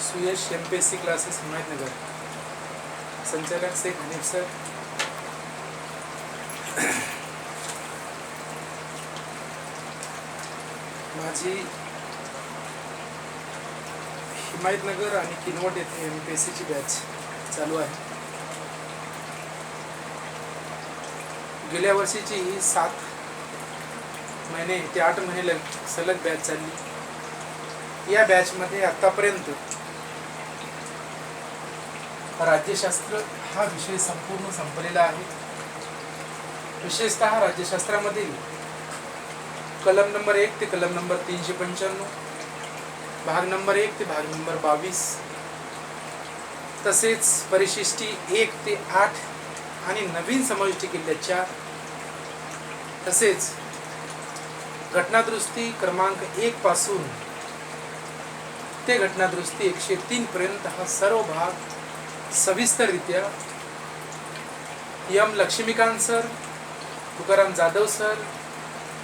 Suyash MPSC classes Himayatnagar, संचालक Shaikh Hanif sir. माझी हिमायतनगर आणि किनवट येथे MPSCची बॅच चालू आहे. गेल्या वर्षीची ही 7 महिने ते 8 महिने सलग बॅच चालली. या बॅचमध्ये आतापर्यंत राज्यशास्त्र हा विषय संपूर्ण संपलेला आहे. विशेषतः राज्यशास्त्रामधील कलम नंबर 1 ते कलम नंबर 395, भाग नंबर 1 ते भाग नंबर 22, तसेच परिशिष्टी 1 ते 8 आणि नवीन समाविष्टी केलेल्या 4, तसेच घटनादुरुस्ती क्रमांक 1 पासून ते घटनादुरुस्ती 103 पर्यंत हा सर्व भाग सविस्तररित्या M Laxmikant sir, Tukaram Jadhav sir,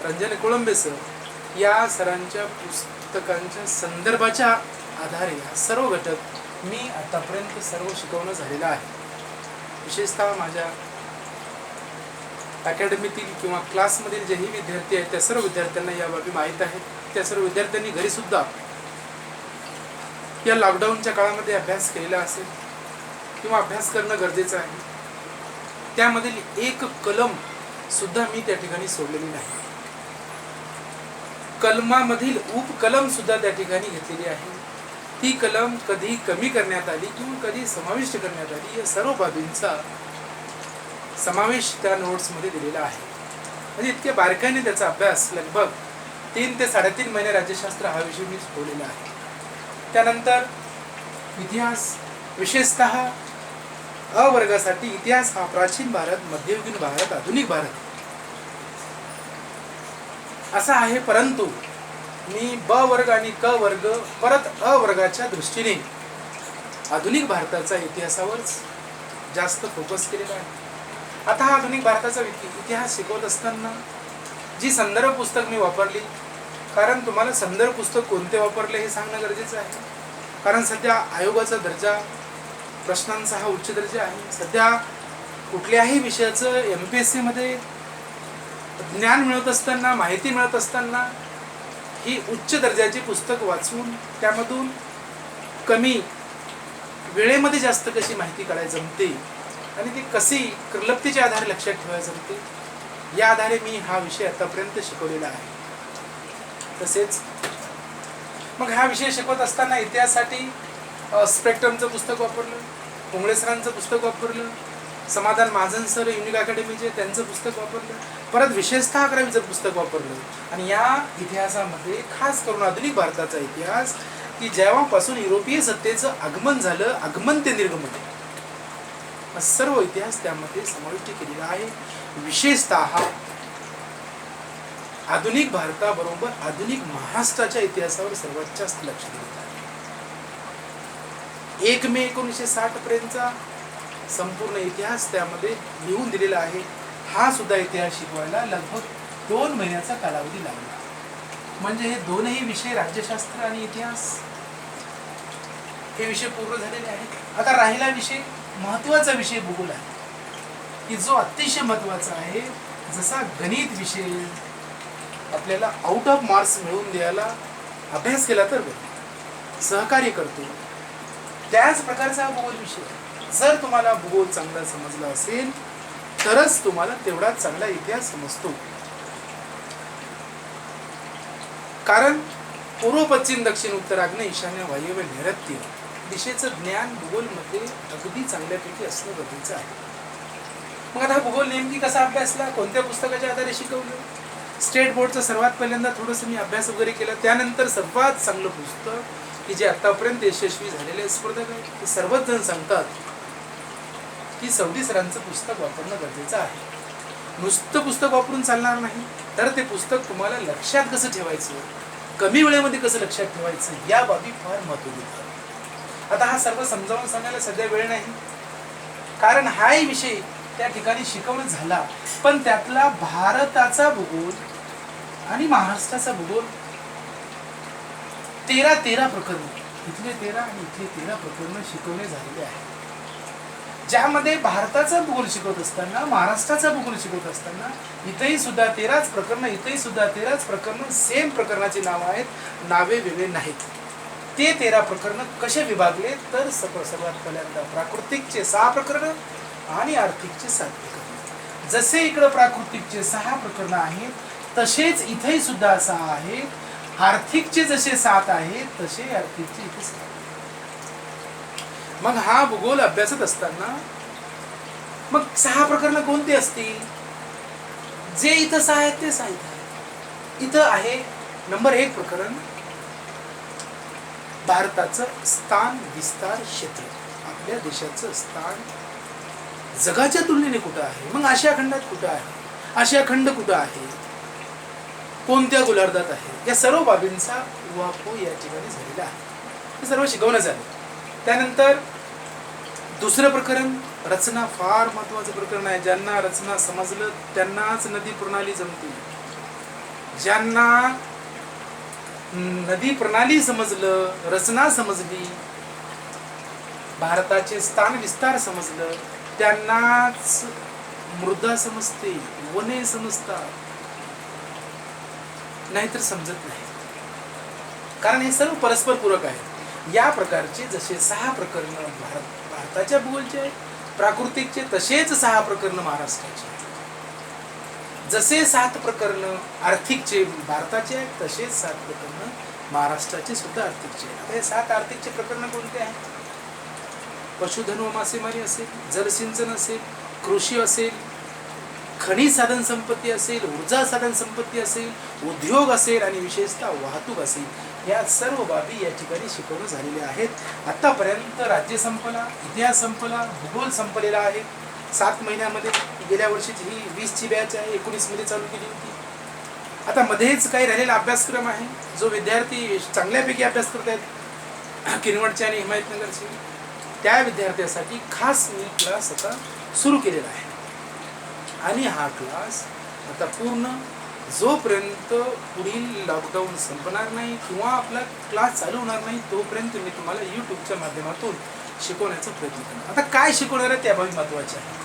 Ranjan Kolambe sir या सरांच्या पुस्तकांच्या संदर्भाच्या आधारे हा सर्व घटक मी आतापर्यंत सर्व शिकवणं झालेलं आहे. विशेषतः माझ्या अकॅडमीतील किंवा क्लासमधील जेही विद्यार्थी आहेत त्या सर्व विद्यार्थ्यांना या बाबी माहीत आहेत. त्या सर्व विद्यार्थ्यांनी घरीसुद्धा या लॉकडाऊनच्या काळामध्ये अभ्यास केलेला असेल किंवा अभ्यास करणं गरजेचं आहे. त्यामधील एक कलम सुद्धा मी त्या ठिकाणी सोडलेली नाही. कलमामधील उपकलम सुद्धा त्या ठिकाणी घेतलेली आहे. ती कलम कधी कमी करण्यात आली किंवा कधी समाविष्ट करण्यात आली या सर्व बाबींचा समावेश त्या नोट्समध्ये दिलेला आहे. म्हणजे इतक्या बारकाईने त्याचा अभ्यास लगभग 3 ते 3.5 महिने राज्यशास्त्र हा विषय मी शिकवलेला आहे. त्यानंतर इतिहास, विशेषतः अ वर्गासाठी इतिहास हा प्राचीन भारत, मध्ययुगीन भारत, आधुनिक भारत असा आहे. परंतु मी ब वर्ग आणि क वर्ग परत अ वर्गाच्या दृष्टीने आधुनिक भारताचा इतिहासावरच जास्त फोकस केलेला आहे. आता हा आधुनिक भारताचा इतिहास शिकवत असताना जी संदर्भ पुस्तक मी वापरली, कारण तुम्हाला संदर्भ पुस्तक कोणते वापरले हे सांगणं गरजेचं आहे. कारण सध्या आयोगाचा दर्जा, प्रश्नांचा हा उच्च दर्जा आहे. सध्या कुठल्याही विषयाचं MPSC मध्ये ज्ञान मिळत असताना, माहिती मिळत असताना ही उच्च दर्जाची पुस्तक वाचून त्यामधून कमी वेळेमध्ये जास्त कशी माहिती काढायला जमते आणि ती कशी निर्लिप्ततेच्या आधारे लक्षात ठेवायला जमते, या आधारे मी हा विषय आतापर्यंत शिकवलेला आहे. तसेच मग हा विषय शिकवत असताना इतिहासासाठी स्पेक्ट्रमचं पुस्तक वापरलं, कोंगळे सरांचं पुस्तक वापरलं, समाधान महाजन सर युनिक अकॅडमीचे त्यांचं पुस्तक वापरलं, परत विशेषतः 11वीचं पुस्तक वापरलं. आणि या इतिहासामध्ये खास करून आधुनिक भारताचा इतिहास की जेव्हापासून युरोपीय सत्तेचं आगमन झालं, आगमन ते निर्गमन, सर्व इतिहास त्यामध्ये समाविष्ट केलेला आहे. विशेषतः आधुनिक भारताबरोबर आधुनिक महाराष्ट्राच्या इतिहासावर सर्वात जास्त लक्ष दिलं आहे. 1 मे 1960 पर्यंतचा संपूर्ण इतिहास त्यामध्ये लिहून दिलेला आहे. हा सुद्धा इतिहास शिकवायला लगभग 2 महिन्याचा कालावधी लागला. म्हणजे हे दोनही विषय, राज्यशास्त्र आणि इतिहास, हे विषय पूर्ण झालेले आहेत. आता राहिला विषय, महत्त्वाचा विषय भूगोल आहे की जो अतिशय महत्त्वाचा आहे. जसा गणित विषय आपल्याला आउट ऑफ मार्क्स मिळवून द्यायला अभ्यास केला तर सहकार्य करतो, त्याच प्रकारचा भूगोल विषय. जर तुम्हाला भूगोल चांगला समजला असेल तरच तुम्हाला तेवढाच चांगला इतिहास समजतो. कारण पूर्व, पश्चिम, दक्षिण, उत्तर, आग्नेय, ईशान्य, वायव्य, नैऋत्य दिशेचं ज्ञान भूगोलमध्ये अगदी चांगल्यापैकी असणं गरजेचं आहे. मग आता भूगोल नेमकी कसा अभ्यासला, कोणत्या पुस्तकाच्या आधारे शिकवलं? स्टेट बोर्डचं सर्वात पहिल्यांदा थोडंसं मी अभ्यास वगैरे केला. त्यानंतर सर्वात चांगलं पुस्तक की जे आतापर्यंत यशस्वी झालेले स्पर्धक आहेत ते सर्वच जण सांगतात की सवदी सरांचं पुस्तक वापरणं गरजेचं आहे. नुसतं पुस्तक वापरून चालणार नाही, तर ते पुस्तक तुम्हाला लक्षात कसं ठेवायचं, कमी वेळेमध्ये कसं लक्षात ठेवायचं, या बाबी फार महत्त्व देतात. आता हा सर्व समजावून सांगायला सध्या वेळ नाही, कारण हाही विषय त्या ठिकाणी शिकवणं झाला, पण त्यातला भारताचा भूगोल आणि महाराष्ट्राचा भूगोल 13 प्रकरण इथले 13 आणि इथले 13 प्रकरण शिकवले झालेले आहे. ज्यामध्ये भारताचा भूगोल शिकवत असताना, महाराष्ट्राचा भूगोल शिकवत असताना इथेही सुद्धा 13च प्रकरण, इथेही सुद्धा 13च प्रकरण, सेम प्रकरणाची नावं आहेत, नावे वेगळे नाहीत. ते 13 प्रकरण कसे विभागले तर सर्वात पहिल्यांदा प्राकृतिकचे 6 प्रकरण आणि आर्थिकचे 7 प्रकरण. जसे इकडं प्राकृतिकचे 6 प्रकरण आहेत तसेच इथेही सुद्धा 6 आहेत. आर्थिकचे जसे 7 आहेत तसे आर्थिकचे इथे 7. मग हा भूगोल अभ्यासत असताना मग 6 प्रकरण कोणती असतील? जे इथं 6 आहेत ते 6 इथं आहे. नंबर 1 प्रकरण भारताचं स्थान विस्तार क्षेत्र. आपल्या देशाचं स्थान जगाच्या तुलनेने कुठं आहे? मग आशिया खंडात कुठं आहे? आशिया खंड कुठं आहे? कोणत्या गोलार्धात आहे? या सर्व बाबींचा उहापोह या ठिकाणी झालेला आहे. हे सर्व शिकवणं झालं. त्यानंतर दुसरं प्रकरण रचना. फार महत्वाचं प्रकरण आहे. ज्यांना रचना समजलं त्यांनाच नदी प्रणाली जमते. ज्यांना नदी प्रणाली समजलं, रचना समजली, भारताचे स्थान विस्तार समजलं, त्यांनाच मृदा समजते, वने समजतात, नाहीतर समजत नाही. कारण हे सर्व परस्पर पूरक आहेत. या प्रकारचे जसे 6 प्रकरण भारताच्या भूगोलचे आहेत, प्राकृतिकचे, तसेच 6 प्रकरण महाराष्ट्राचे. जसे 7 प्रकरण आर्थिकचे भारताचे आहेत तसेच 7 प्रकरण महाराष्ट्राचे सुद्धा आर्थिकचे आहेत. आता हे 7 आर्थिकचे प्रकरण कोणते आहेत? पशुधन व मासेमारी असेल, जलसिंचन असेल, कृषी असेल, खनिज साधन संपत्ती असेल, ऊर्जा साधन संपत्ती असेल, उद्योग असेल आणि विशेषतः वाहतूक असेल. या सर्व बाबी या ठिकाणी शिकवणं झालेल्या आहेत. आतापर्यंत राज्य संपला, इतिहास संपला, भूगोल संपलेला आहे 7 महिन्यामध्ये. गेल्या वर्षीची ही 20ची बॅच आहे, 19 मध्ये चालू केली होती. आता मध्येच काही राहिलेला अभ्यासक्रम आहे जो विद्यार्थी चांगल्यापैकी अभ्यास करत आहेत किनवटचे आणि हिमायतनगरचे, त्या विद्यार्थ्यासाठी खास मी क्लास आता सुरू केलेला आहे. आणि हा क्लास आता पूर्ण जोपर्यंत पुढील लॉकडाऊन संपणार नाही किंवा आपला क्लास चालू होणार नाही तोपर्यंत मी तुम्हाला यूट्यूबच्या माध्यमातून शिकवण्याचा प्रयत्न करणार. आता काय शिकवणार आहे त्या बाबी महत्त्वाचे आहे.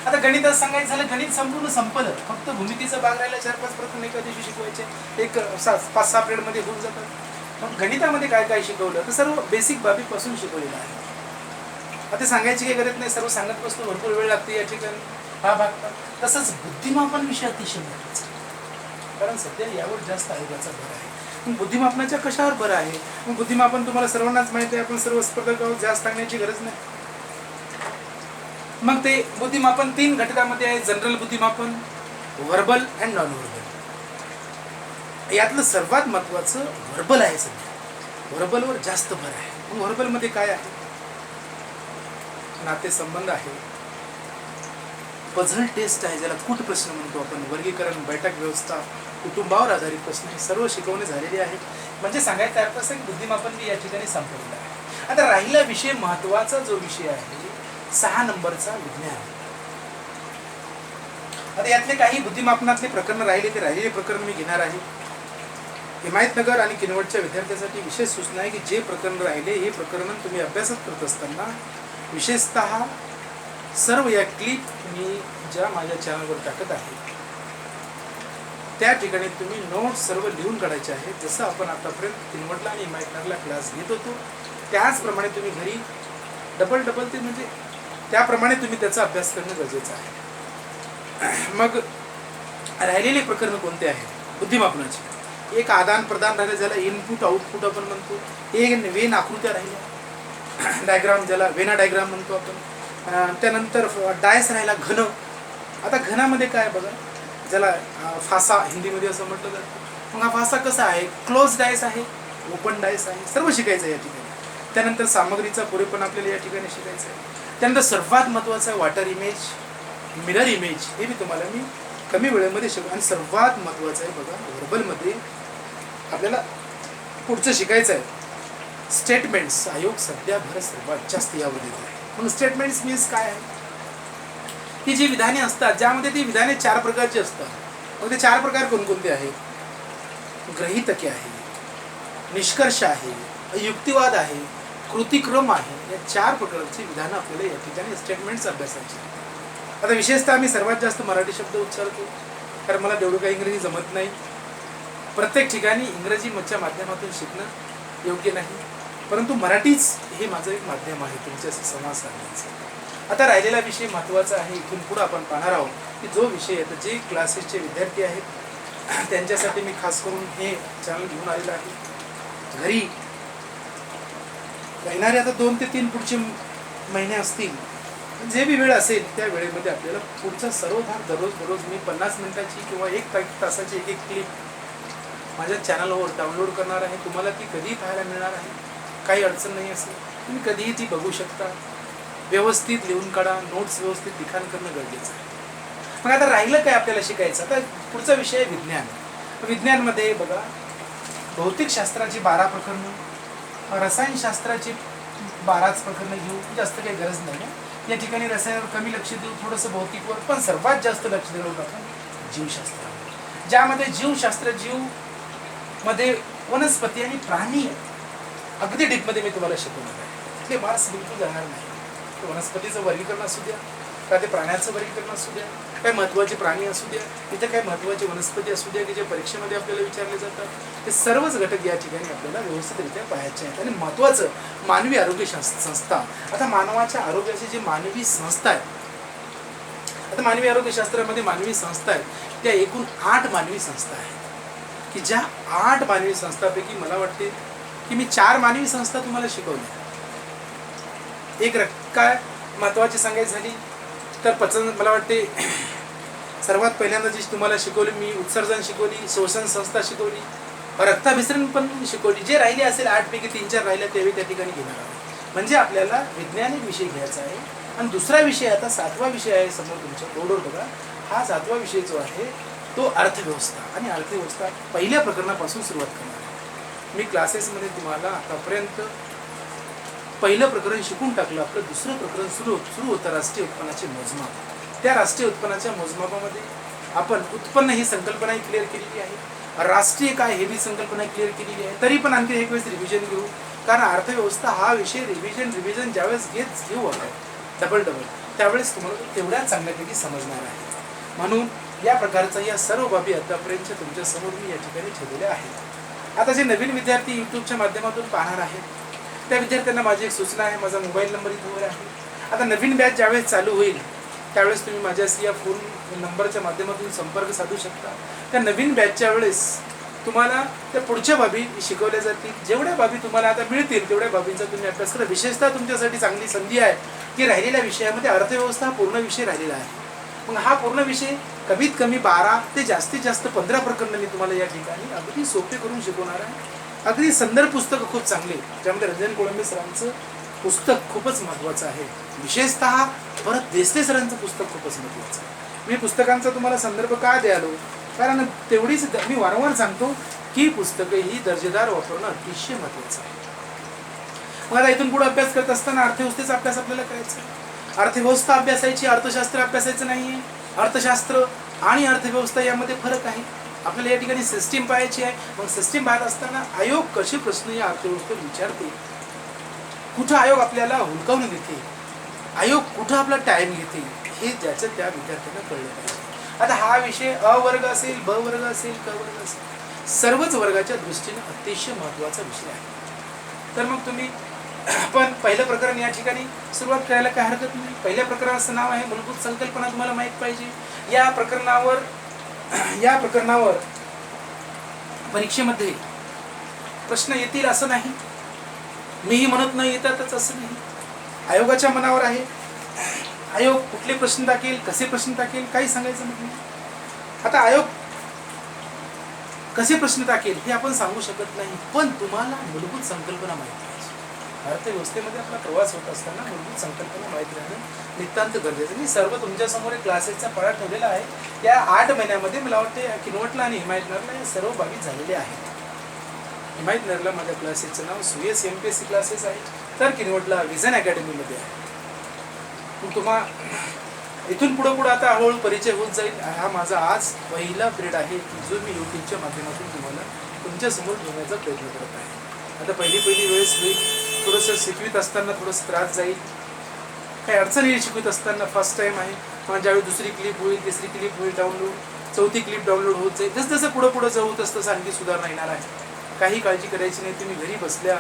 आता गणितात सांगायचं झालं, गणित संपूर्ण संपलं, फक्त भूमितीचा भाग राहिला. 4-5 प्रकरण एका दिवशी शिकवायचे, एक 5-6 पिरियडमध्ये होऊन जातात. मग गणितामध्ये काय काय शिकवलं तर सर्व बेसिक बाबीपासून शिकवलेलं आहे. आता सांगायची काही गरज नाही, सर्व सांगत बसतो, भरपूर वेळ लागते या ठिकाणी. हा भाग तसंच बुद्धिमापन विषय अतिशय महत्त्वाचा, कारण सध्या यावर जास्त आयोगाचा भर आहे. मग बुद्धिमापनाच्या कशावर भर आहे? मग बुद्धिमापन तुम्हाला सर्वांनाच माहिती आहे, आपण सर्व स्पर्धक आहोत, जास्त सांगण्याची गरज नाही. मग ते बुद्धिमापन 3 घटकामध्ये आहे. जनरल बुद्धिमापन, व्हर्बल अँड नॉन व्हर्बल. यातलं सर्वात महत्त्वाचं व्हर्बल आहे. सध्या व्हर्बलवर जास्त भर आहे. मग व्हर्बलमध्ये काय आहे? नातेसंबंध आहे, पझल टेस्ट आहे, ज्याला कूट प्रश्न म्हणतो आपण, वर्गीकरण, बैठक व्यवस्था, कुटुंबावर आधारित प्रश्न, हे सर्व शिकवणे झालेले आहेत. म्हणजे सांगायचा अर्थ असा की बुद्धिमापन मी या ठिकाणी संपवलेलं आहे. आता राहिला विषय, महत्त्वाचा जो विषय आहे 6 नंबरचा विज्ञान. आता यातले काही बुद्धिमापनातले प्रकरण राहिले, ते राहिलेले प्रकरण मी घेणार आहे. हिमायतनगर आणि किनवटच्या विद्यार्थ्यांसाठी विशेष सूचना आहे की जे प्रकरण राहिले हे प्रकरण तुम्ही अभ्यासात करत असताना विशेषतः सर्व या क्लिप मी ज्या माझ्या चॅनलवर टाकत आहे त्या ठिकाणी तुम्ही नोट्स सर्व लिहून काढायचे आहेत. जसं आपण आतापर्यंत किनवटला आणि हिमायतनगरला क्लास घेत होतो त्याचप्रमाणे तुम्ही घरी डबल ते म्हणजे त्याप्रमाणे तुम्ही त्याचा अभ्यास करणं गरजेचं आहे. मग राहिलेले प्रकरण कोणते आहेत बुद्धिमापनाचे? एक आदान प्रदान राहिले, ज्याला इनपुट आउटपुट आपण म्हणतो. एक वेन आकृत्या राहिल्या, डायग्राम, ज्याला वेना डायग्राम म्हणतो आपण. त्यानंतर डायस राहिला, घन. आता घनामध्ये काय बघा, ज्याला फासा हिंदीमध्ये असं म्हटलं जातं. मग हा फासा कसा आहे? क्लोज डायस आहे, ओपन डायस आहे, सर्व शिकायचं आहे या ठिकाणी. त्यानंतर सामग्रीचा पुरेपण आपल्याला या ठिकाणी शिकायचं आहे. त्यानंतर सर्वात महत्त्वाचं आहे वॉटर इमेज, मिरर इमेज. हे मी तुम्हाला कमी वेळेमध्ये शिकवतो. आणि सर्वात महत्त्वाचं आहे बघा, व्हर्बलमध्ये आपल्याला पुढचं शिकायचं आहे स्टेटमेंट्स. आयोग सध्या भर सर्वात जास्त यावर देत आहे. म्हणून स्टेटमेंट्स मीन्स काय आहे? ही जी विधाने असतात, ज्यामध्ये ती विधाने 4 प्रकारची असतात. मग ते 4 प्रकार कोणकोणते आहेत? गृहीतके आहे, निष्कर्ष आहे, युक्तिवाद आहे, कृतिक्रम आहे, या 4 प्रकारची विधानं आपल्याला या ठिकाणी स्टेटमेंट्स अभ्यासायची. आता विशेषतः मी सर्वात जास्त मराठी शब्द उच्चारतो, कारण मला तेवढं काही इंग्रजी जमत नाही. प्रत्येक ठिकाणी इंग्रजीच्या माध्यमातून शिकणं योग्य नाही, परंतु मराठीच हे माझं एक माध्यम आहे तुमच्याशी संवाद साधण्याचं. आता राहिलेला विषय महत्त्वाचा आहे. इथून पुढं आपण पाहणार आहोत की जो विषय आहे, तर जे क्लासेसचे विद्यार्थी आहेत त्यांच्यासाठी मी खास करून हे चॅनल घेऊन आलेलं आहे. घरी येणारे आता 2 ते 3 पुढचे महिने असतील, जे बी वेळ असेल त्या वेळेमध्ये आपल्याला पुढचा सर्व भाग दररोज मी 50 मिनिटाची किंवा 1 तासाची एक क्लिप माझ्या चॅनलवर डाउनलोड करणार आहे. तुम्हाला ती कधीही पाहायला मिळणार आहे, काही अडचण नाही असेल, तुम्ही कधीही ती बघू शकता. व्यवस्थित लिहून काढा, नोट्स व्यवस्थित लिखाण करणं गरजेचं आहे. मग आता राहिलं काय आपल्याला शिकायचं? आता पुढचा विषय आहे विज्ञान. विज्ञानमध्ये बघा, भौतिकशास्त्राची 12 प्रकरणं, रसायनशास्त्राची 12च प्रकरणं घेऊ, जास्त काही गरज नाही आहे. या ठिकाणी रसायनावर कमी लक्ष देऊ, थोडंसं भौतिकवर, पण सर्वात जास्त लक्ष देऊ आपण जीवशास्त्रावर, ज्यामध्ये जीवशास्त्र, जीवमध्ये वनस्पती आणि प्राणी अगदी डीपमध्ये मी तुम्हाला शिकवणार आहे. ते मार्क्स बिलकुल जाणार नाही. वनस्पतीचं वर्गीकरण असू द्या, का ते प्राण्याचं वर्गीकरण असू द्या, काही महत्त्वाचे प्राणी असू द्या, इथे काही महत्त्वाचे वनस्पती असू द्या की जे परीक्षेमध्ये आपल्याला विचारले जातात, हे सर्वच घटक या ठिकाणी आपल्याला व्यवस्थितरित्या पाहायचे आहेत. आणि महत्त्वाचं मानवी आरोग्य संस्था. आता मानवाच्या आरोग्याची जी मानवी संस्था आहे, आता मानवी आरोग्यशास्त्रामध्ये मानवी संस्था आहेत, त्या एकूण 8 मानवी संस्था आहेत, की ज्या 8 मानवी संस्थांपैकी मला वाटते की मी 4 मानवी संस्था तुम्हाला शिकवल्या. एक काय महत्त्वाची सांगायची झाली तर पचन, मला वाटते सर्वात पहिल्यांदा जी तुम्हाला शिकवली मी उत्सर्जन शिकवली, श्वसन संस्था शिकवली, रक्ताभिसरण पण शिकवली. जे राहिले असेल 8 पैकी 3-4 राहिले तेही त्या ठिकाणी घेणार आहे. म्हणजे आपल्याला वैज्ञानिक विषय घ्यायचा आहे. आणि दुसरा विषय, आता 7वा विषय आहे समोर तुमच्या बोर्डवर बघा. हा 7वा विषय जो आहे तो अर्थव्यवस्था. आणि अर्थव्यवस्था पहिल्या प्रकरणापासून सुरुवात करणार आहे. मी क्लासेसमध्ये तुम्हाला आतापर्यंत पहिलं प्रकरण शिकून टाकलं. आपलं दुसरं प्रकरण सुरू होतं राष्ट्रीय उत्पन्नाचे मोजमाप. त्या राष्ट्रीय उत्पन्नाच्या मोजमापामध्ये आपण उत्पन्न ही संकल्पना क्लिअर केलेली आहे, राष्ट्रीय काय हे बी संकल्पना क्लिअर केलेली आहे. तरी पण आणखी एक वेळेस रिव्हिजन घेऊ, कारण अर्थव्यवस्था हा विषय रिव्हिजन ज्यावेळेस घेऊ आपण डबल त्यावेळेस तुम्हाला तेवढ्याच चांगल्यापैकी समजणार आहे. म्हणून या प्रकारचा या सर्व बाबी आतापर्यंत तुमच्या समोर मी या ठिकाणी ठेवलेल्या आहेत. आता जे नवीन विद्यार्थी यूट्यूबच्या माध्यमातून पाहणार आहेत त्या विद्यार्थ्यांना माझी एक सूचना आहे. माझा मोबाईल नंबर इथे आहे. आता नवीन बॅच ज्यावेळेस चालू होईल त्यावेळेस तुम्ही माझ्याशी या फोन नंबरच्या माध्यमातून संपर्क साधू शकता. त्या नवीन बॅचच्या वेळेस तुम्हाला त्या पुढच्या बाबी शिकवल्या जातील. जेवढ्या बाबी तुम्हाला आता मिळतील तेवढ्या बाबींचा तुम्ही अभ्यास करा. विशेषतः तुमच्यासाठी चांगली संधी आहे की राहिलेल्या विषयामध्ये अर्थव्यवस्था हा पूर्ण विषय राहिलेला आहे. मग हा पूर्ण विषय कमीत कमी 12 ते जास्तीत जास्त 15 प्रकरणं मी तुम्हाला या ठिकाणी अगदी सोपे करून शिकवणार आहे. अगदी संदर्भ पुस्तकं खूप चांगले, ज्यामध्ये रंजन कोळंबे सरांचं पुस्तक खूपच महत्त्वाचं आहे. विशेषतः परत देसले सरांचं पुस्तक खूपच महत्त्वाचं आहे. मी पुस्तकांचा तुम्हाला संदर्भ का द्यालो, कारण तेवढीच मी वारंवार सांगतो की पुस्तकं ही दर्जेदार वापरणं अतिशय महत्त्वाचं आहे. मग आता इथून पुढे अभ्यास करत असताना अर्थव्यवस्थेचा अभ्यास आपल्याला करायचा आहे. अर्थव्यवस्था अभ्यासायची, अर्थशास्त्र अभ्यासायचं नाही आहे. अर्थशास्त्र आणि अर्थव्यवस्था यामध्ये फरक आहे. आपल्याला या ठिकाणी सिस्टीम पाहायची आहे. मग सिस्टीम पाहत असताना आयोग कसे प्रश्न या अर्थव्यवस्थेवर विचारते, कुठं आयोग आपल्याला हुलकावून घेते, आयोग कुठं आपला टाईम घेते, हे ज्याचं त्या विद्यार्थ्यांना कळलं पाहिजे. आता हा विषय अ वर्ग असेल, ब वर्ग असेल, क वर्ग असेल, सर्वच वर्गाच्या दृष्टीने अतिशय महत्त्वाचा विषय आहे. तर मग तुम्ही पण पहिलं प्रकरण या ठिकाणी सुरुवात करायला काय हरकत नाही. पहिल्या प्रकरणाचं नाव आहे मूलभूत संकल्पना. तुम्हाला माहीत पाहिजे. या प्रकरणावर परीक्षेमध्ये प्रश्न येतील असं नाही. मीही म्हणत नाही येतातच असं नाही. आयोगाच्या मनावर आहे. आयोग कुठले प्रश्न टाकेल, कसे प्रश्न टाकेल, काही सांगायचं नाही. आता आयोग कसे प्रश्न टाकेल हे आपण सांगू शकत नाही, पण तुम्हाला मूलभूत संकल्पना माहिती पाहिजे. अर्थव्यवस्थेमध्ये आपला प्रवास होत असताना मूलभूत संकल्पना माहिती राहणं नितांत गरजेचं. मी सर्व तुमच्यासमोर एक क्लासेसचा पाढा ठेवलेला आहे. या 8 महिन्यामध्ये मला वाटते किनवटला आणि हिमायतनगरला या सर्व बाबी झालेल्या आहेत. हिमायतनगरला माझ्या क्लासेसचं नाव सुयस MPSC क्लासेस आहे, तर किनवटला विजन अकॅडमीमध्ये आहे. तुम्हा इथून पुढं आता हळूहळू परिचय होत जाईल. हा माझा आज पहिला पिरियड आहे की जो मी यूट्यूबच्या माध्यमातून तुम्हाला तुमच्यासमोर ठेवण्याचा प्रयत्न करत आहे. आता पहिली वेळेस होईल, थोडंसं शिकवित असताना थोडंसं त्रास जाईल, काही अडचण येईल शिकवित असताना, फर्स्ट टाईम आहे. पण ज्यावेळी दुसरी क्लिप होईल, तिसरी क्लिप होईल डाउनलोड, चौथी क्लिप डाउनलोड होत जाईल, जसं पुढं जाऊ तसं आणखी सुधारणा येणार आहे. काही काळजी करायची नाही. तुम्ही घरी बसल्या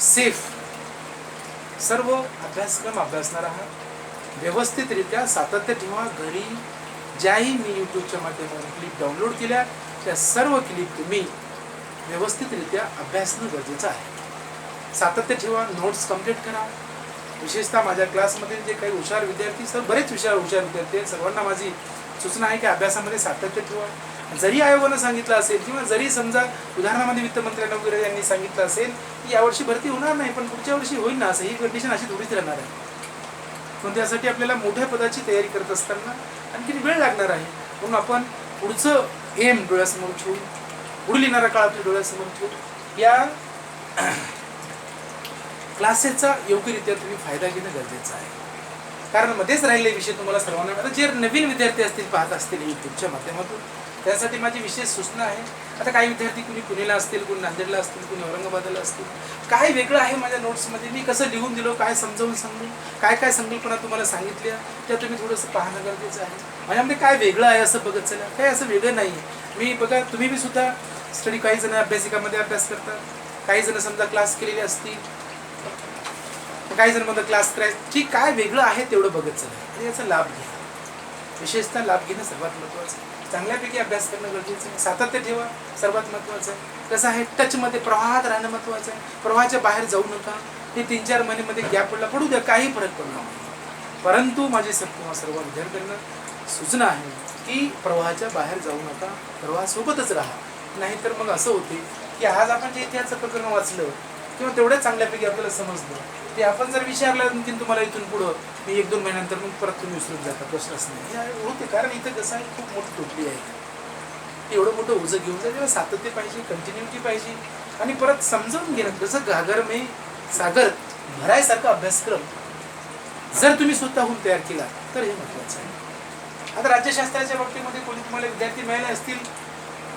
सेफ सर्व अभ्यासक्रम अभ्यासणार आहात. व्यवस्थितरित्या सातत्य ठेवा. घरी ज्याही मी यूट्यूबच्या माध्यमातून क्लिप डाउनलोड केल्या त्या सर्व क्लिप तुम्ही व्यवस्थितरित्या अभ्यासणं गरजेचं आहे. सातत्य ठेवा. नोट्स कंप्लीट करा. विशेषतः माझ्या क्लासमध्ये जे काही हुशार विद्यार्थी, बरेच हुशार विद्यार्थी आहेत, सर्वांना माझी सूचना आहे की अभ्यासामध्ये सातत्य ठेवा. जरी आयोगानं सांगितलं असेल किंवा जरी समजा उदाहरणामध्ये वित्तमंत्र्यांना वगैरे यांनी सांगितलं असेल की यावर्षी भरती होणार नाही पण पुढच्या वर्षी होईल ना, असं ही कंडिशन अशी थोडीच राहणार आहे. पण त्यासाठी आपल्याला मोठ्या पदाची तयारी करत असताना आणखी वेळ लागणार आहे. म्हणून आपण पुढचं एम डोळ्यासमोर ठेवून, पुढे येणारा काळ आपल्या डोळ्यासमोर ठेवून या क्लासेसचा योग्यरित्या तुम्ही फायदा घेणं गरजेचं आहे. कारण मध्येच राहिलेले विषय तुम्हाला सर्वांना, आता जे नवीन विद्यार्थी असतील, पाहत असतील यूट्यूबच्या माध्यमातून, त्यासाठी माझी विशेष सूचना आहे. आता काही विद्यार्थी कुणी पुणेला असतील, कुणी नांदेडला असतील, कुणी औरंगाबादला असतील. काय वेगळं आहे माझ्या नोट्समध्ये, मी कसं लिहून दिलो, काय समजावून सांगून, काय संकल्पना तुम्हाला सांगितल्या त्या तुम्ही थोडंसं पाहणं गरजेचं आहे. माझ्यामध्ये काय वेगळं आहे असं बघत चला. काय असं वेगळं नाही आहे. मी बघा, तुम्ही बी सुद्धा स्टडी, काही जण अभ्यासिकामध्ये अभ्यास करतात, काही जण समजा क्लास केलेले असतील, काही जण म्हणतात क्लास करायचं, ठीक, काय वेगळं आहे तेवढं बघत चला आणि याचा लाभ घ्या. विशेषतः लाभ घेणं सर्वात महत्त्वाचं आहे. चांगल्यापैकी अभ्यास करणं गरजेचं आहे. सातत्य ठेवा, सर्वात महत्त्वाचं आहे. कसं आहे, टचमध्ये, प्रवाहात राहणं महत्त्वाचं आहे. प्रवाहाच्या बाहेर जाऊ नका. हे 3-4 महिन्यामध्ये गॅप पडू द्या, काही फरक पडणार नाही. परंतु माझी सर्व विद्यार्थ्यांना सूचना आहे की प्रवाहाच्या बाहेर जाऊ नका, प्रवाहासोबतच राहा. नाहीतर मग असं होते की आज आपण जे इतिहासाचं प्रकरण वाचलं किंवा तेवढ्या चांगल्यापैकी आपल्याला समजलं, ते आपण जर विचारलं आणखी तुम्हाला इथून पुढं मी 1-2 महिन्यानंतर मग परत तुम्ही विसरून जाता, प्रश्नच नाही होते. कारण इथं कसं आहे, खूप मोठी टोपली आहे. एवढं मोठं ओझं घेऊन जा, तेव्हा सातत्य पाहिजे, कंटिन्युटी पाहिजे आणि परत समजावून घेणं. जसं घागर में सागर भरायसारखा अभ्यासक्रम जर तुम्ही स्वतःहून तयार केला तर हे महत्त्वाचं आहे. आता राज्यशास्त्राच्या बाबतीमध्ये कोणी तुम्हाला विद्यार्थी मिळाले असतील,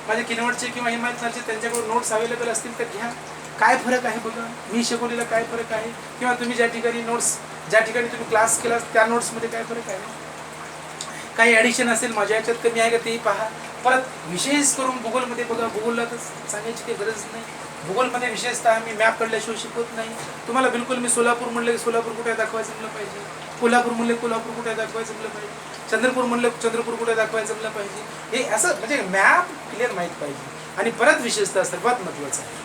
माझे किनवटचे किंवा हिमायतचे, त्यांच्याकडून नोट्स अवेलेबल असतील तर घ्या. काय फरक आहे बघा, मी शिकवलेला काय फरक आहे, किंवा तुम्ही ज्या ठिकाणी तुम्ही क्लास केला त्या नोट्समध्ये काय फरक आहे. काही ॲडिशन असेल माझ्या याच्यात कमी आहे का तेही पहा. परत विशेष करून भूगोलमध्ये बघा, भूगोलला तर सांगायची काही गरज नाही. भूगोलमध्ये विशेषतः मी मॅप काढल्याशिवाय शिकवत नाही तुम्हाला. बिलकुल मी सोलापूर म्हणलं की सोलापूर कुठे दाखवायचं जमलं पाहिजे, कोल्हापूर म्हणलं कोल्हापूर कुठे दाखवायचं जमलं पाहिजे, चंद्रपूर म्हणलं चंद्रपूर कुठे दाखवायचं जमलं पाहिजे. हे असं म्हणजे मॅप क्लिअर माहीत पाहिजे. आणि परत विशेषतः सर्वात महत्त्वाचं आहे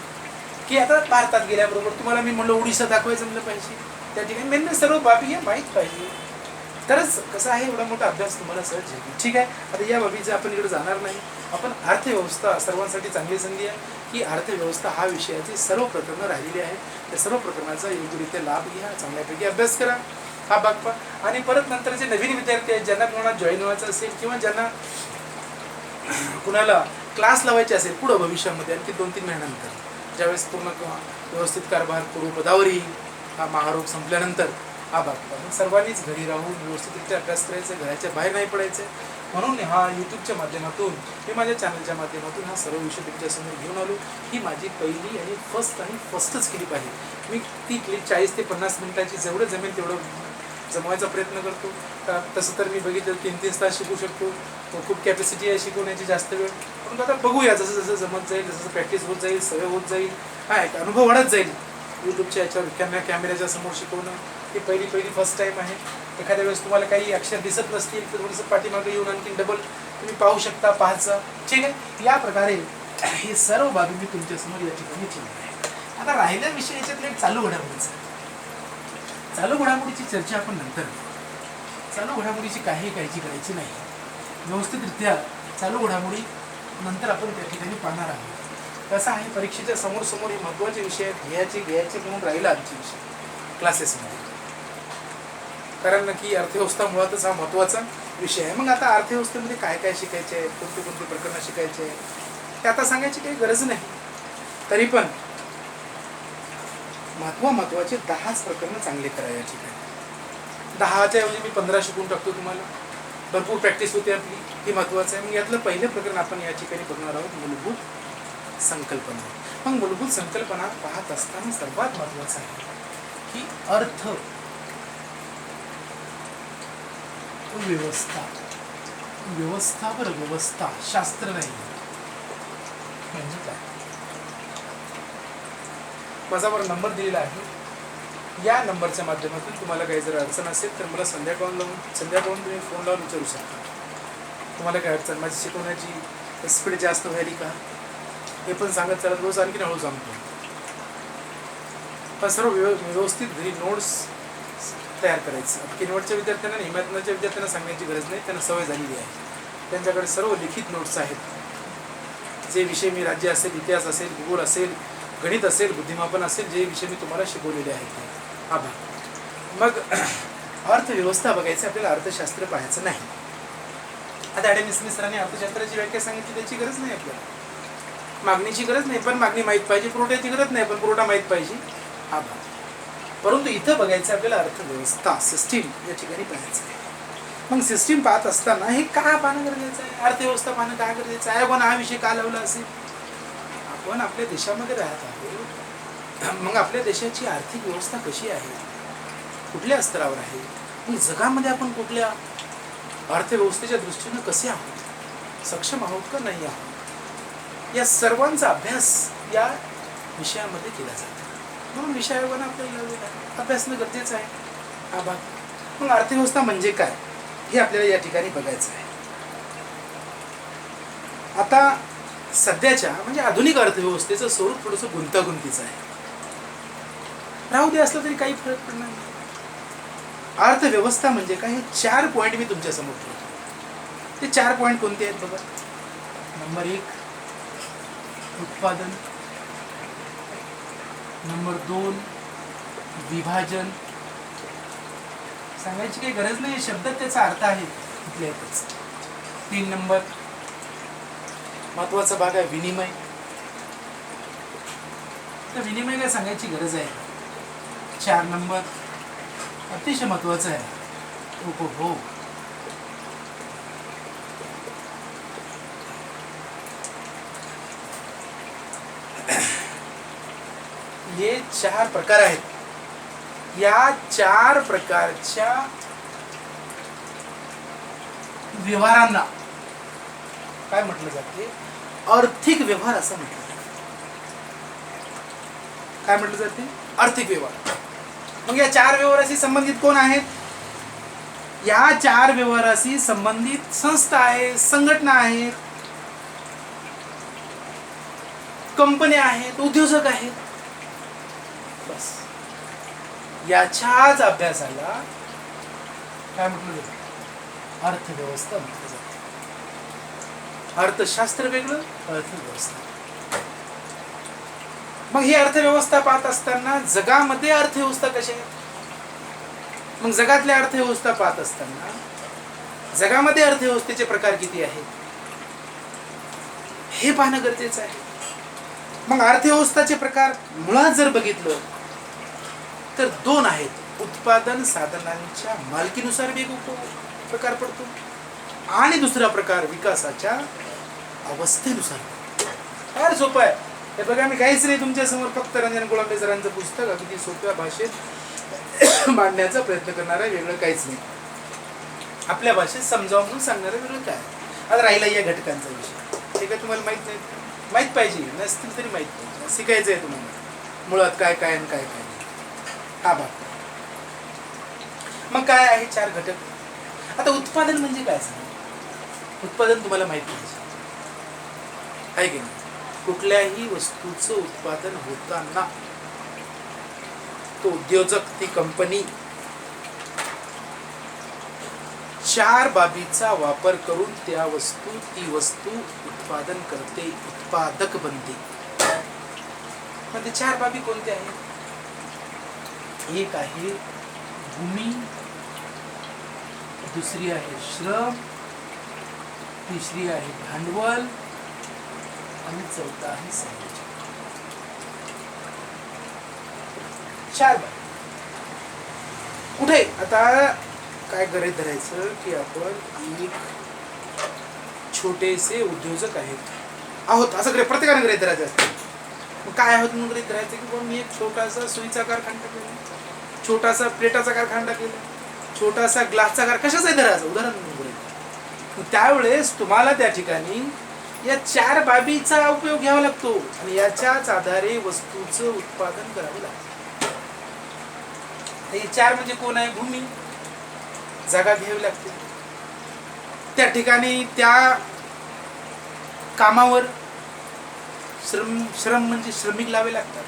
की आता भारतात गेल्याबरोबर तुम्हाला मी म्हणलं ओडिशा दाखवायचं जमलं पाहिजे, त्या ठिकाणी मेन सर्व बाबी हे माहीत पाहिजे. तरच कसं आहे, एवढा मोठा अभ्यास तुम्हाला सहज येईल. ठीक आहे, आता या बाबीचं आपण इकडे जाणार नाही. आपण अर्थव्यवस्था सर्वांसाठी चांगली संधी आहे की अर्थव्यवस्था हा विषयाची सर्व प्रकरणं राहिलेली आहेत. त्या सर्व प्रकरणाचा योग्यरित्या लाभ घ्या, चांगल्यापैकी अभ्यास करा, हा भाग पहा. आणि परत नंतर जे नवीन विद्यार्थी आहेत, ज्यांना कोणाला जॉईन व्हायचं असेल किंवा ज्यांना कुणाला क्लास लावायचे असेल पुढं भविष्यामध्ये आणखी 2-3 महिन्यानंतर, ज्यावेळेस पूर्ण व्यवस्थित कारभार करू पदावर येईल, हा महारोग संपल्यानंतर हा भाग पहा. सर्वांनीच घरी राहून व्यवस्थितरित्या अभ्यास करायचा, घराच्या बाहेर नाही पडायचं. म्हणून हा यूट्यूबच्या माध्यमातून, मी माझ्या चॅनलच्या माध्यमातून हा सर्व विषय तुमच्यासमोर घेऊन आलो. ही माझी पहिली आणि फर्स्टच क्लिप आहे. मी ती क्लिप 40 ते 50 मिनिटाची जेवढं जमेल तेवढं जमवायचा प्रयत्न करतो. तसं तर मी बघितलं 3-3 तास शिकू शकतो, खूप कॅपॅसिटी आहे शिकवण्याची, जास्त वेळ. परंतु आता बघूया, जसं जसं जमत जाईल, जसं प्रॅक्टिस होत जाईल, सवय होत जाईल, हा एक अनुभव वाढत जाईल. यूट्यूबच्या याच्यावर कॅमेऱ्याच्या समोर शिकवणं ही पहिली फर्स्ट टाईम आहे. एखाद्या वेळेस तुम्हाला काही अक्षर दिसत नसतील तर थोडंसं पाठीमागे येऊन आणखी डबल तुम्ही पाहू शकता, पाहायचं. ठीक आहे, या प्रकारे हे सर्व बाबी मी तुमच्यासमोर या ठिकाणी ठेवणार आहे. आता राहिल्या विषय याच्यातले चालू घडामोडीचा, चालू घडामोडीची चर्चा आपण नंतर. चालू घडामोडीची काही काळजी करायची नाही. व्यवस्थितरित्या चालू घडामोडी नंतर आपण त्या ठिकाणी पाहणार आहोत. कसं आहे, परीक्षेच्या समोर हे महत्त्वाचे विषय आहेत, घ्यायचे म्हणून राहिला आमचे विषय क्लासेसमध्ये. कारण नक्की अर्थव्यवस्था मुळातच हा महत्त्वाचा विषय आहे. मग आता अर्थव्यवस्थेमध्ये काय काय शिकायचे आहे, कोणते प्रकरणं शिकायचे आहे, ते आता सांगायची काही गरज नाही. तरी पण महत्त्वाचे 10च प्रकरणं चांगले करा या ठिकाणी. 10च्या ऐवजी मी 15 शिकवून टाकतो तुम्हाला. भरपूर प्रॅक्टिस होते आपली, हे महत्त्वाचं आहे. मग यातलं पहिलं प्रकरण आपण या ठिकाणी बघणार आहोत, मूलभूत संकल्पना. मग मूलभूत संकल्पना पाहत असताना सर्वात महत्वाचं आहे की अर्थ व्यवस्था. व्यवस्थावर व्यवस्था, शास्त्र नाही. म्हणजे काय? माझा वर नंबर दिलेला आहे. या नंबरच्या माध्यमातून तुम्हाला काही जर अडचण असेल तर मला संध्याकाळून तुम्ही फोन लावून विचारू शकता. तुम्हाला काय अडचण, माझी शिकवण्याची स्पीड जास्त व्हायली का हे पण सांगत चालत रोज आणखी हळू सांगतो. पण सर्व व्यवस्थित घरी नोट्स तयार करायचं. किनवटच्या विद्यार्थ्यांना, हिमायतनाच्या विद्यार्थ्यांना सांगण्याची गरज नाही, त्यांना सवय झालेली आहे. त्यांच्याकडे सर्व लिखित नोट्स आहेत. जे विषय मी राज्य असेल, इतिहास असेल, भूगोल असेल, गणित असेल, बुद्धिमापन असेल, जे विषय मी तुम्हाला शिकवलेले आहेत. आभार. मग अर्थव्यवस्था बघायचं आपल्याला, अर्थशास्त्र पाहायचं नाही. आता ॲडम स्मिथ सरांनी अर्थशास्त्राची व्याख्या सांगितली, त्याची गरज नाही आपल्याला. मागणीची गरज नाही, पण मागणी माहीत पाहिजे. पुरवठ्याची गरज नाही, पण पुरवठा माहीत पाहिजे. आभार. परंतु इथं बघायचं आपल्याला अर्थव्यवस्था, सिस्टीम या ठिकाणी पाहायचं आहे. मग सिस्टीम पाहत असताना हे का पाहणं गरजेचं आहे? अर्थव्यवस्था पाहणं काय गरजेचं आहे? पण हा विषय का लावला असेल? आपण आपल्या देशामध्ये राहत आहोत. मग आपल्या देशाची आर्थिक व्यवस्था कशी आहे, कुठल्या स्तरावर आहे, मग जगामध्ये आपण कुठल्या अर्थव्यवस्थेच्या दृष्टीनं कसे आहोत, सक्षम आहोत का नाही आहोत, या सर्वांचा अभ्यास या विषयामध्ये केला जातो. म्हणून विषय आयोगानं आपल्याला अभ्यासणं गरजेचं आहे. आभार. मग अर्थव्यवस्था म्हणजे काय हे आपल्याला या ठिकाणी बघायचं आहे. आता सध्याच्या म्हणजे आधुनिक अर्थव्यवस्थेचं स्वरूप थोडंसं गुंतागुंतीचं आहे. राहू दे, असलं तरी काही फरक पडणार नाही. अर्थव्यवस्था म्हणजे काय हे 4 पॉईंट मी तुमच्या समोर ठेवतो. ते 4 पॉईंट कोणते आहेत बघा. नंबर 1 उत्पादन, नंबर 2 विभाजन. सांगायची काही गरज नाही, शब्दात त्याचा अर्थ आहे इथल्या इथेच. 3 नंबर महत्वाचा भाग आहे विनिमय. तर विनिमय काय सांगायची गरज आहे. 4 नंबर अतिशय महत्वाचं आहे उपभोग. हे 4 प्रकार आहेत. या 4 प्रकारच्या व्यवहारांना काय म्हटलं जाते? आर्थिक व्यवहार असं म्हटलं जाते. काय म्हटलं जाते? आर्थिक व्यवहार. मग या 4 व्यवहाराशी संबंधित कोण आहेत? या 4 व्यवहाराशी संबंधित संस्था आहेत, संघटना आहेत, कंपन्या आहेत, उद्योजक आहेत. बस याच्याच अभ्यासाला काय म्हटलं जातं? अर्थव्यवस्था म्हटलं जातं. अर्थशास्त्र वेगळं, अर्थव्यवस्था. मग ही अर्थव्यवस्था पाहत असताना जगामध्ये अर्थव्यवस्था कशी आहे? मग जगातल्या अर्थव्यवस्था पाहत असताना जगामध्ये अर्थव्यवस्थेचे प्रकार किती आहेत हे पाहणं गरजेचं आहे. मग अर्थव्यवस्थाचे प्रकार मुळात जर बघितलं तर 2 आहेत. उत्पादन साधनांच्या मालकीनुसार वेगळा प्रकार पडतो आणि दुसरा प्रकार विकासाच्या अवस्थेनुसार. फार सोपं आहे हे बघा. मी काहीच नाही तुमच्या समोर, फक्त रंजन गुळांबे सरांचं पुस्तक अगदी सोप्या भाषेत मांडण्याचा प्रयत्न करणार आहे. वेगळं काहीच नाही. आपल्या भाषेत समजावून म्हणून सांगणारं वेगळं काय. आता राहिला या घटकांचा विषय. हे काय तुम्हाला माहित नाही? माहीत पाहिजे, नसतील तरी माहीत पाहिजे. शिकायचं आहे तुम्हाला मुळात काय काय आणि काय काय. आभार. मग काय आहे 4 घटक? आता उत्पादन म्हणजे काय सांग? उत्पादन तुम्हाला माहित पाहिजे आहे की नाही? कुठल्याही वस्तूचं उत्पादन होताना तो उद्योजक, ती कंपनी 4 बाबीचा वापर करून ती वस्तू उत्पादन करते, उत्पादक बनते. पण ते 4 बाबी कोणत्या आहेत? एक आहे भूमी, दुसरी आहे श्रम, तिसरी आहे भांडवल आणि चौथा आहे संयोजन. 4 बाबी. कुठे आता काय गरज धरायचं की आपण एक छोटेसे उद्योजक आहेत, आहोत असं प्रत्येकाने गृहीत धरायचं असतं. मग काय आहोत म्हणून गृहीत धरायचं की बाबा मी एक छोटासा सुईचा कारखाना केला, छोटासा प्लेटाचा कारखाना केला, छोटासा ग्लासचा कारखाना, कशाचाही धरायचं उदाहरण म्हणून गृहीत. त्यावेळेस तुम्हाला त्या ठिकाणी या 4 बाबीचा उपयोग घ्यावा लागतो आणि याच्याच आधारे वस्तूचं उत्पादन करावं लागतं. हे 4 म्हणजे कोण आहे? भूमी. जागा घ्यावी लागते, त्या ठिकाणी त्या कामावर श्रम म्हणजे श्रमिक लावे लागतात,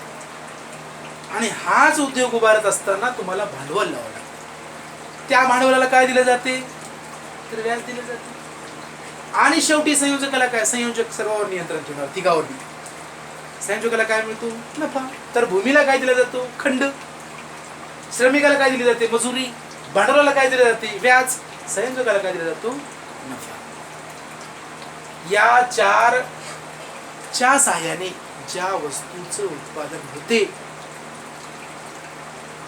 आणि हाच उद्योग उभारत असताना तुम्हाला भांडवल लावावं लागतं. त्या भांडवलाला काय दिलं जाते? तर व्याज दिलं जाते. आणि शेवटी संयोजकाला काय? संयोजक सर्वावर नियंत्रण ठेवणार, तिघावर. संयोजकाला काय मिळतो? नफा. तर भूमीला काय दिला जातो? खंड. श्रमिकाला काय दिली जाते? मजुरी. भांडवलाला काय दिलं जाते? व्याज. संयोजकाला काय दिला जातो? नफा. या 4 च्या साहाय्याने ज्या वस्तूचं उत्पादन होते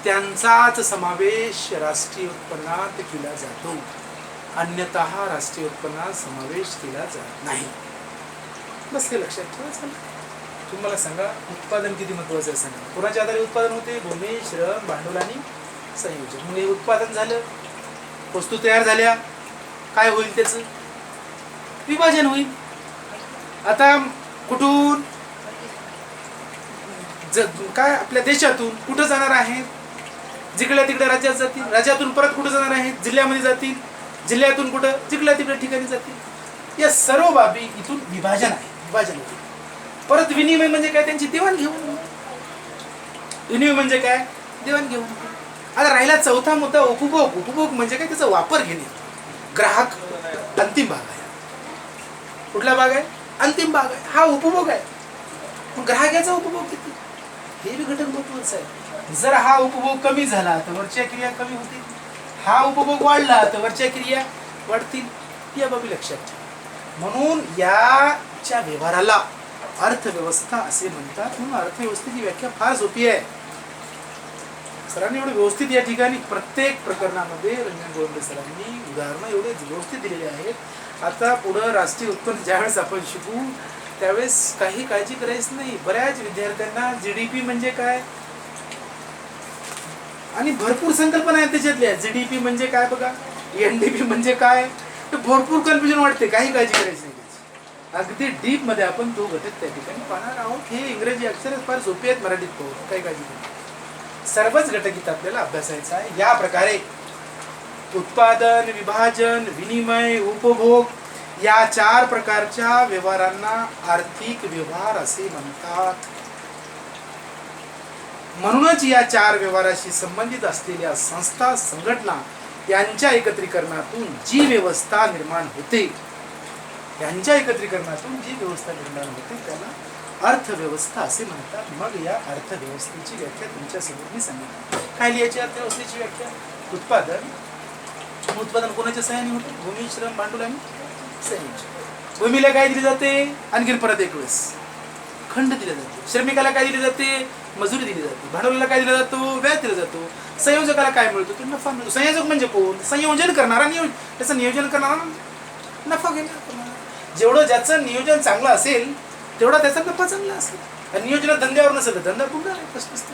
त्यांचाच समावेश राष्ट्रीय उत्पन्नात केला जातो, अन्यतः राष्ट्रीय उत्पन्नात समावेश केला जात नाही. बस हे लक्षात ठेवायचं. तुम्ही मला सांगा, उत्पादन किती महत्वाचं आहे सांगा. कोणाच्या आधारे उत्पादन होते? भूमी, श्रम, भांडवल आणि संयोजन. म्हणजे उत्पादन झालं, वस्तू तयार झाल्या, काय होईल? त्याचं विभाजन होईल. आता कुठून काय आपल्या देशातून कुठं जाणार आहेत? जिकडल्या तिकडे राज्यात जातील, राज्यातून परत कुठं जाणार आहेत? जिल्ह्यामध्ये जातील, जिल्ह्यातून कुठं? जिकडल्या तिकडे ठिकाणी जातील. या सर्व बाबी इथून विभाजन आहे, विभाजन होते. परत विनिमय म्हणजे काय? त्यांची देवाणघेवाण. विनिमय म्हणजे काय? देवाणघेवाण. आता राहिला चौथा मुद्दा उपभोग. उपभोग म्हणजे काय? त्याचा वापर घेणे. ग्राहक अंतिम भाग आहे. कुठला भाग आहे? अंतिम भाग आहे. हा उपभोग आहे. मग ग्राहक याचा उपभोग किती? हे बी घटक महत्वाचं आहे. जर हा उपभोग कमी झाला तर वरच्या क्रिया कमी होतील, हा उपभोग वाढला तर वरच्या क्रिया वाढतील. या बाबी लक्षात ठेवा. म्हणून याच्या व्यवहाराला अर्थव्यवस्था असे म्हणतात. म्हणून अर्थव्यवस्थेची व्याख्या फार सोपी आहे. सरांनी एवढे व्यवस्थित या ठिकाणी प्रत्येक प्रकरणामध्ये रंजन गोविंद सरांनी उदाहरणं एवढे व्यवस्थित दिलेले आहेत. आता पुढं राष्ट्रीय उत्पन्न ज्यावेळेस आपण शिकू त्यावेळेस काही काळजी करायची नाही. बऱ्याच विद्यार्थ्यांना जीडीपी म्हणजे काय आणि भरपूर संकल्पना आहेत त्याच्यातल्या. जीडीपी म्हणजे काय बघा, एनडीपी म्हणजे काय, भरपूर कन्फ्युजन वाटते. काही काळजी करायची नाही. अगदी डीप मध्ये आपण तो घटक त्या ठिकाणी पाहणार आहोत. हे इंग्रजी अक्षर फार सोपे आहेत, मराठीत पाहू, काही काळजी नाही. सर्वच घटक इथं आपल्याला अभ्यासायचा आहे. या प्रकारे उत्पादन, विभाजन, विनिमय, उपभोग या 4 प्रकारच्या व्यवहारांना आर्थिक व्यवहार असे म्हणतात. म्हणूनच या 4 व्यवहाराशी संबंधित असलेल्या संस्था, संघटना यांच्या एकत्रीकरणातून जी व्यवस्था निर्माण होते, यांच्या एकत्रीकरणातून जी व्यवस्था निर्माण होते त्याला अर्थव्यवस्था असे म्हणतात. मग या अर्थव्यवस्थेची व्याख्या तुमच्यासमोर मी सांगितली. काय लिहायची अर्थव्यवस्थेची व्याख्या? उत्पादन. उत्पादन कोणाच्या सहाय्याने होते? भूमी, श्रम, भांडवल आणि संयोजन. भूमीला काय दिले जाते? आणखी परत एक वेळेस खंड दिला जातो. श्रमिकाला काय दिले जाते? मजुरी दिली जाते. भांडवलाला काय दिला जातो? व्याज दिला जातो. संयोजकाला काय मिळतो? तो नफा मिळतो. संयोजक म्हणजे कोण? संयोजन करणारा, त्याचं नियोजन करणारा, नफा घेणारा. जेवढं ज्याचं नियोजन चांगलं असेल तेवढा त्याचा नफा चांगला असेल. नियोजनात धंद्यावर नसेल तर धंदा बुडणार आहे. प्रश्न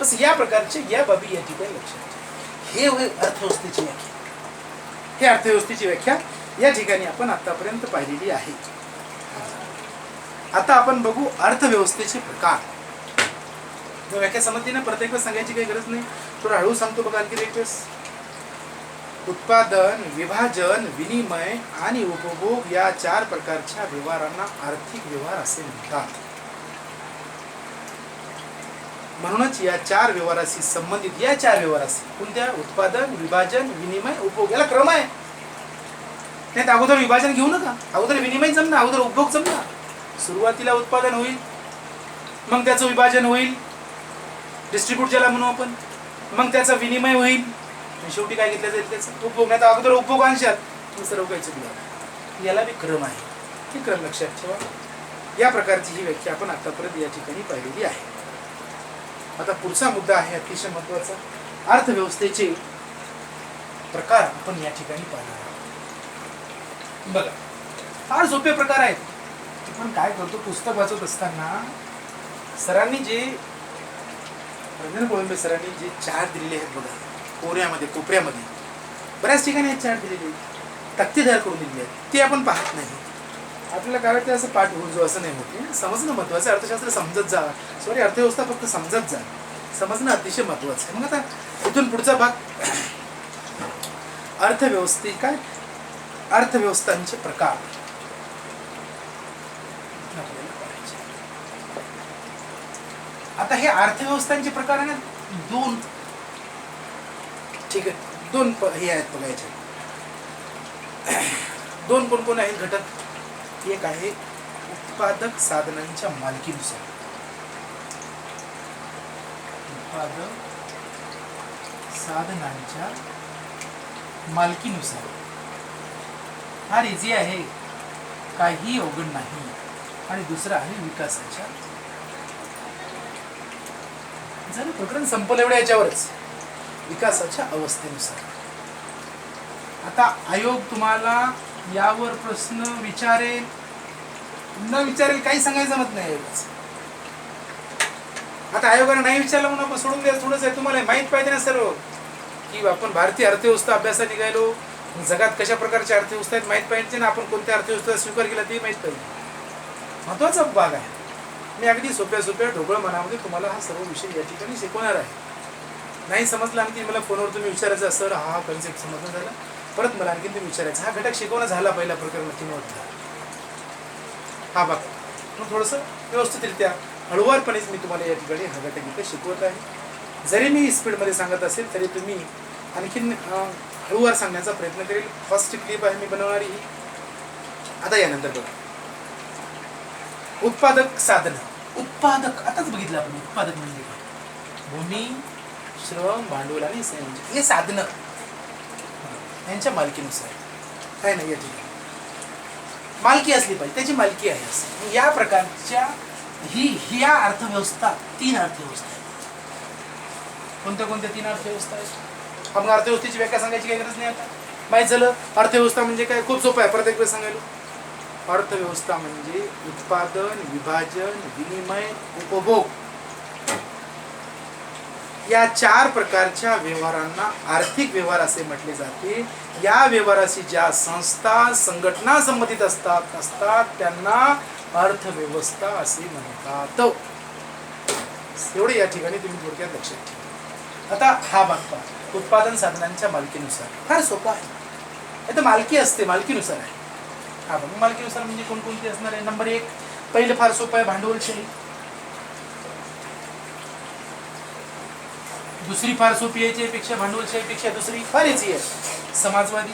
बस या प्रकारचे या बाबी या ठिकाणी लक्षात. हे अर्थव्यवस्थेची व्याख्या. हे अर्थव्यवस्थेची व्याख्या या ठिकाणी आपण आतापर्यंत पाहिलेली आहे. आता आपण बघू अर्थव्यवस्थेचे प्रकार. व्याख्या समजली ना? प्रत्येक वेळेस सांगायची काही गरज नाही, थोडं हळू सांगतो बघा. आणखी एक वेळेस उत्पादन, विभाजन, विनिमय आणि उपभोग या 4 प्रकारच्या व्यवहारांना आर्थिक व्यवहार असे म्हणतात. म्हणूनच या 4 व्यवहाराशी संबंधित या 4 व्यवहाराशी कोणत्या? उत्पादन, विभाजन, विनिमय, उपभोग. याला क्रम आहे. नाही तर अगोदर विभाजन घेऊ नका, अगोदर विनिमय जमना, अगोदर उपभोग जमना. सुरुवातीला उत्पादन होईल, मग त्याचं विभाजन होईल, डिस्ट्रीब्यूट ज्याला म्हणू आपण, मग त्याचा विनिमय होईल, शेवटी काय घेतलं जाईल? त्याचं उपभोग. नाही तर अगोदर उपभोग आणशात सर्व काही चुकलं. याला बी क्रम आहे. हे क्रम लक्षात ठेवा. या प्रकारची ही व्याख्या आपण आतापर्यंत या ठिकाणी पाहिलेली आहे. आता पुढचा मुद्दा आहे अतिशय महत्वाचा. अर्थव्यवस्थेचे प्रकार आपण या ठिकाणी पाहणार आहोत. बघा, फार सोपे प्रकार आहेत. पण काय करतो, पुस्तक वाचत असताना सरांनी जे रंजन कोळंबे सरांनी जे चार्ट दिलेले आहेत बघा, कोपऱ्यामध्ये बऱ्याच ठिकाणी हे चार्ट दिलेले आहेत, तक्ते तयार करून दिलेले आहेत, ते आपण पाहत नाही. आपल्याला काय वाटतं, असं पाठ होऊन जो असं नाही होते. समजणं महत्वाचं, अर्थशास्त्र समजत जा, अर्थव्यवस्था फक्त समजत जा, समजणं अतिशय महत्वाचं आहे. मग आता इथून पुढचा भाग, अर्थव्यवस्थांचे प्रकार आपल्याला करायचे. आता हे अर्थव्यवस्थांचे प्रकार आहे ना, दोन, ठीक आहे, दोन हे आहेत बघायचे. दोन कोण आहेत घटक. एक आहे उत्पादक साधनांच्या मालकीनुसार. उत्पादक साधनांच्या मालकीनुसार फार इझी आहे, काही अवघड नाही. आणि दुसरं आहे विकासाच्या, जर प्रकरण संपलं एवढ्या याच्यावरच, विकासाच्या अवस्थेनुसार. आता आयोग तुम्हाला यावर प्रश्न विचारेल न विचारेल काही सांगायचं जमत नाही. आता आयोगाने नाही विचारलं म्हणून आपण सोडून द्यायचं थोडंच आहे. तुम्हाला माहित पाहिजे ना सर्व, की आपण भारतीय अर्थव्यवस्था अभ्यासात निघालो, जगात कशा प्रकारच्या अर्थव्यवस्था आहेत माहित पाहिजे ना, आपण कोणत्या अर्थव्यवस्था स्वीकार केला ते माहित पाहिजे. महत्वाचा भाग आहे. मी अगदी सोप्या ढोकळ मनामध्ये तुम्हाला हा सर्व विषय या ठिकाणी शिकवणार आहे. नाही समजलं आणखी मला फोनवर तुम्ही विचारायचं, सर हा कन्सेप्ट समजणं झाला, परत मला आणखी तुम्ही विचारायचं, हा घटक शिकवणं झाला पहिल्या प्रकरण किंवा हा भाग. मग थोडंसं व्यवस्थितरित्या हळुवारपणेच मी तुम्हाला या ठिकाणी हा घटक इथे शिकवत आहे. जरी मी स्पीडमध्ये सांगत असेल तरी तुम्ही आणखीन हळूवार सांगण्याचा प्रयत्न करेल. फर्स्ट क्लिप आहे मी बनवणारी ही. आता यानंतर बघा, उत्पादक साधन. उत्पादक आताच बघितलं आपण, उत्पादक म्हणजे काय, भूमी, श्रम, भांडवल आणि संयोजन हे साधनं यांच्या मालकीनुसार काय नाही. या ठिकाणी मालकी असली पाहिजे, त्याची मालकी आहे असं. या प्रकारच्या ह्या अर्थव्यवस्था, तीन अर्थव्यवस्था आहेत. कोणत्या तीन अर्थव्यवस्था आहेत? आपण अर्थव्यवस्थेची व्याख्या सांगायची काही गरज नाही. आता माहीत झालं अर्थव्यवस्था म्हणजे काय, खूप सोपं आहे, प्रत्येक वेळेस सांगायला. अर्थव्यवस्था म्हणजे उत्पादन, विभाजन, विनिमय, उपभोग या चार प्रकारच्या व्यवहारांना आर्थिक व्यवहार असे म्हटले जाते. या व्यवहाराशी ज्या संस्था, संघटना संबंधित असतात त्यांना अर्थव्यवस्था असे म्हणतात. एवढे या ठिकाणी तुम्ही थोडक्यात लक्षात ठेवा. आता हा भाग पहा, उत्पादन साधनांच्या मालकीनुसार. फार सोपा आहे, तर मालकी असते, मालकीनुसार आहे. हा बघ, मालकीनुसार म्हणजे कोणकोणती असणार आहे. नंबर 1 पहिले फार सोपं आहे, भांडवलशाही. दुसरी फार सोपी आहे, याच्यापेक्षा भांडवलशाहीपेक्षा दुसरी फार इझी आहे, समाजवादी.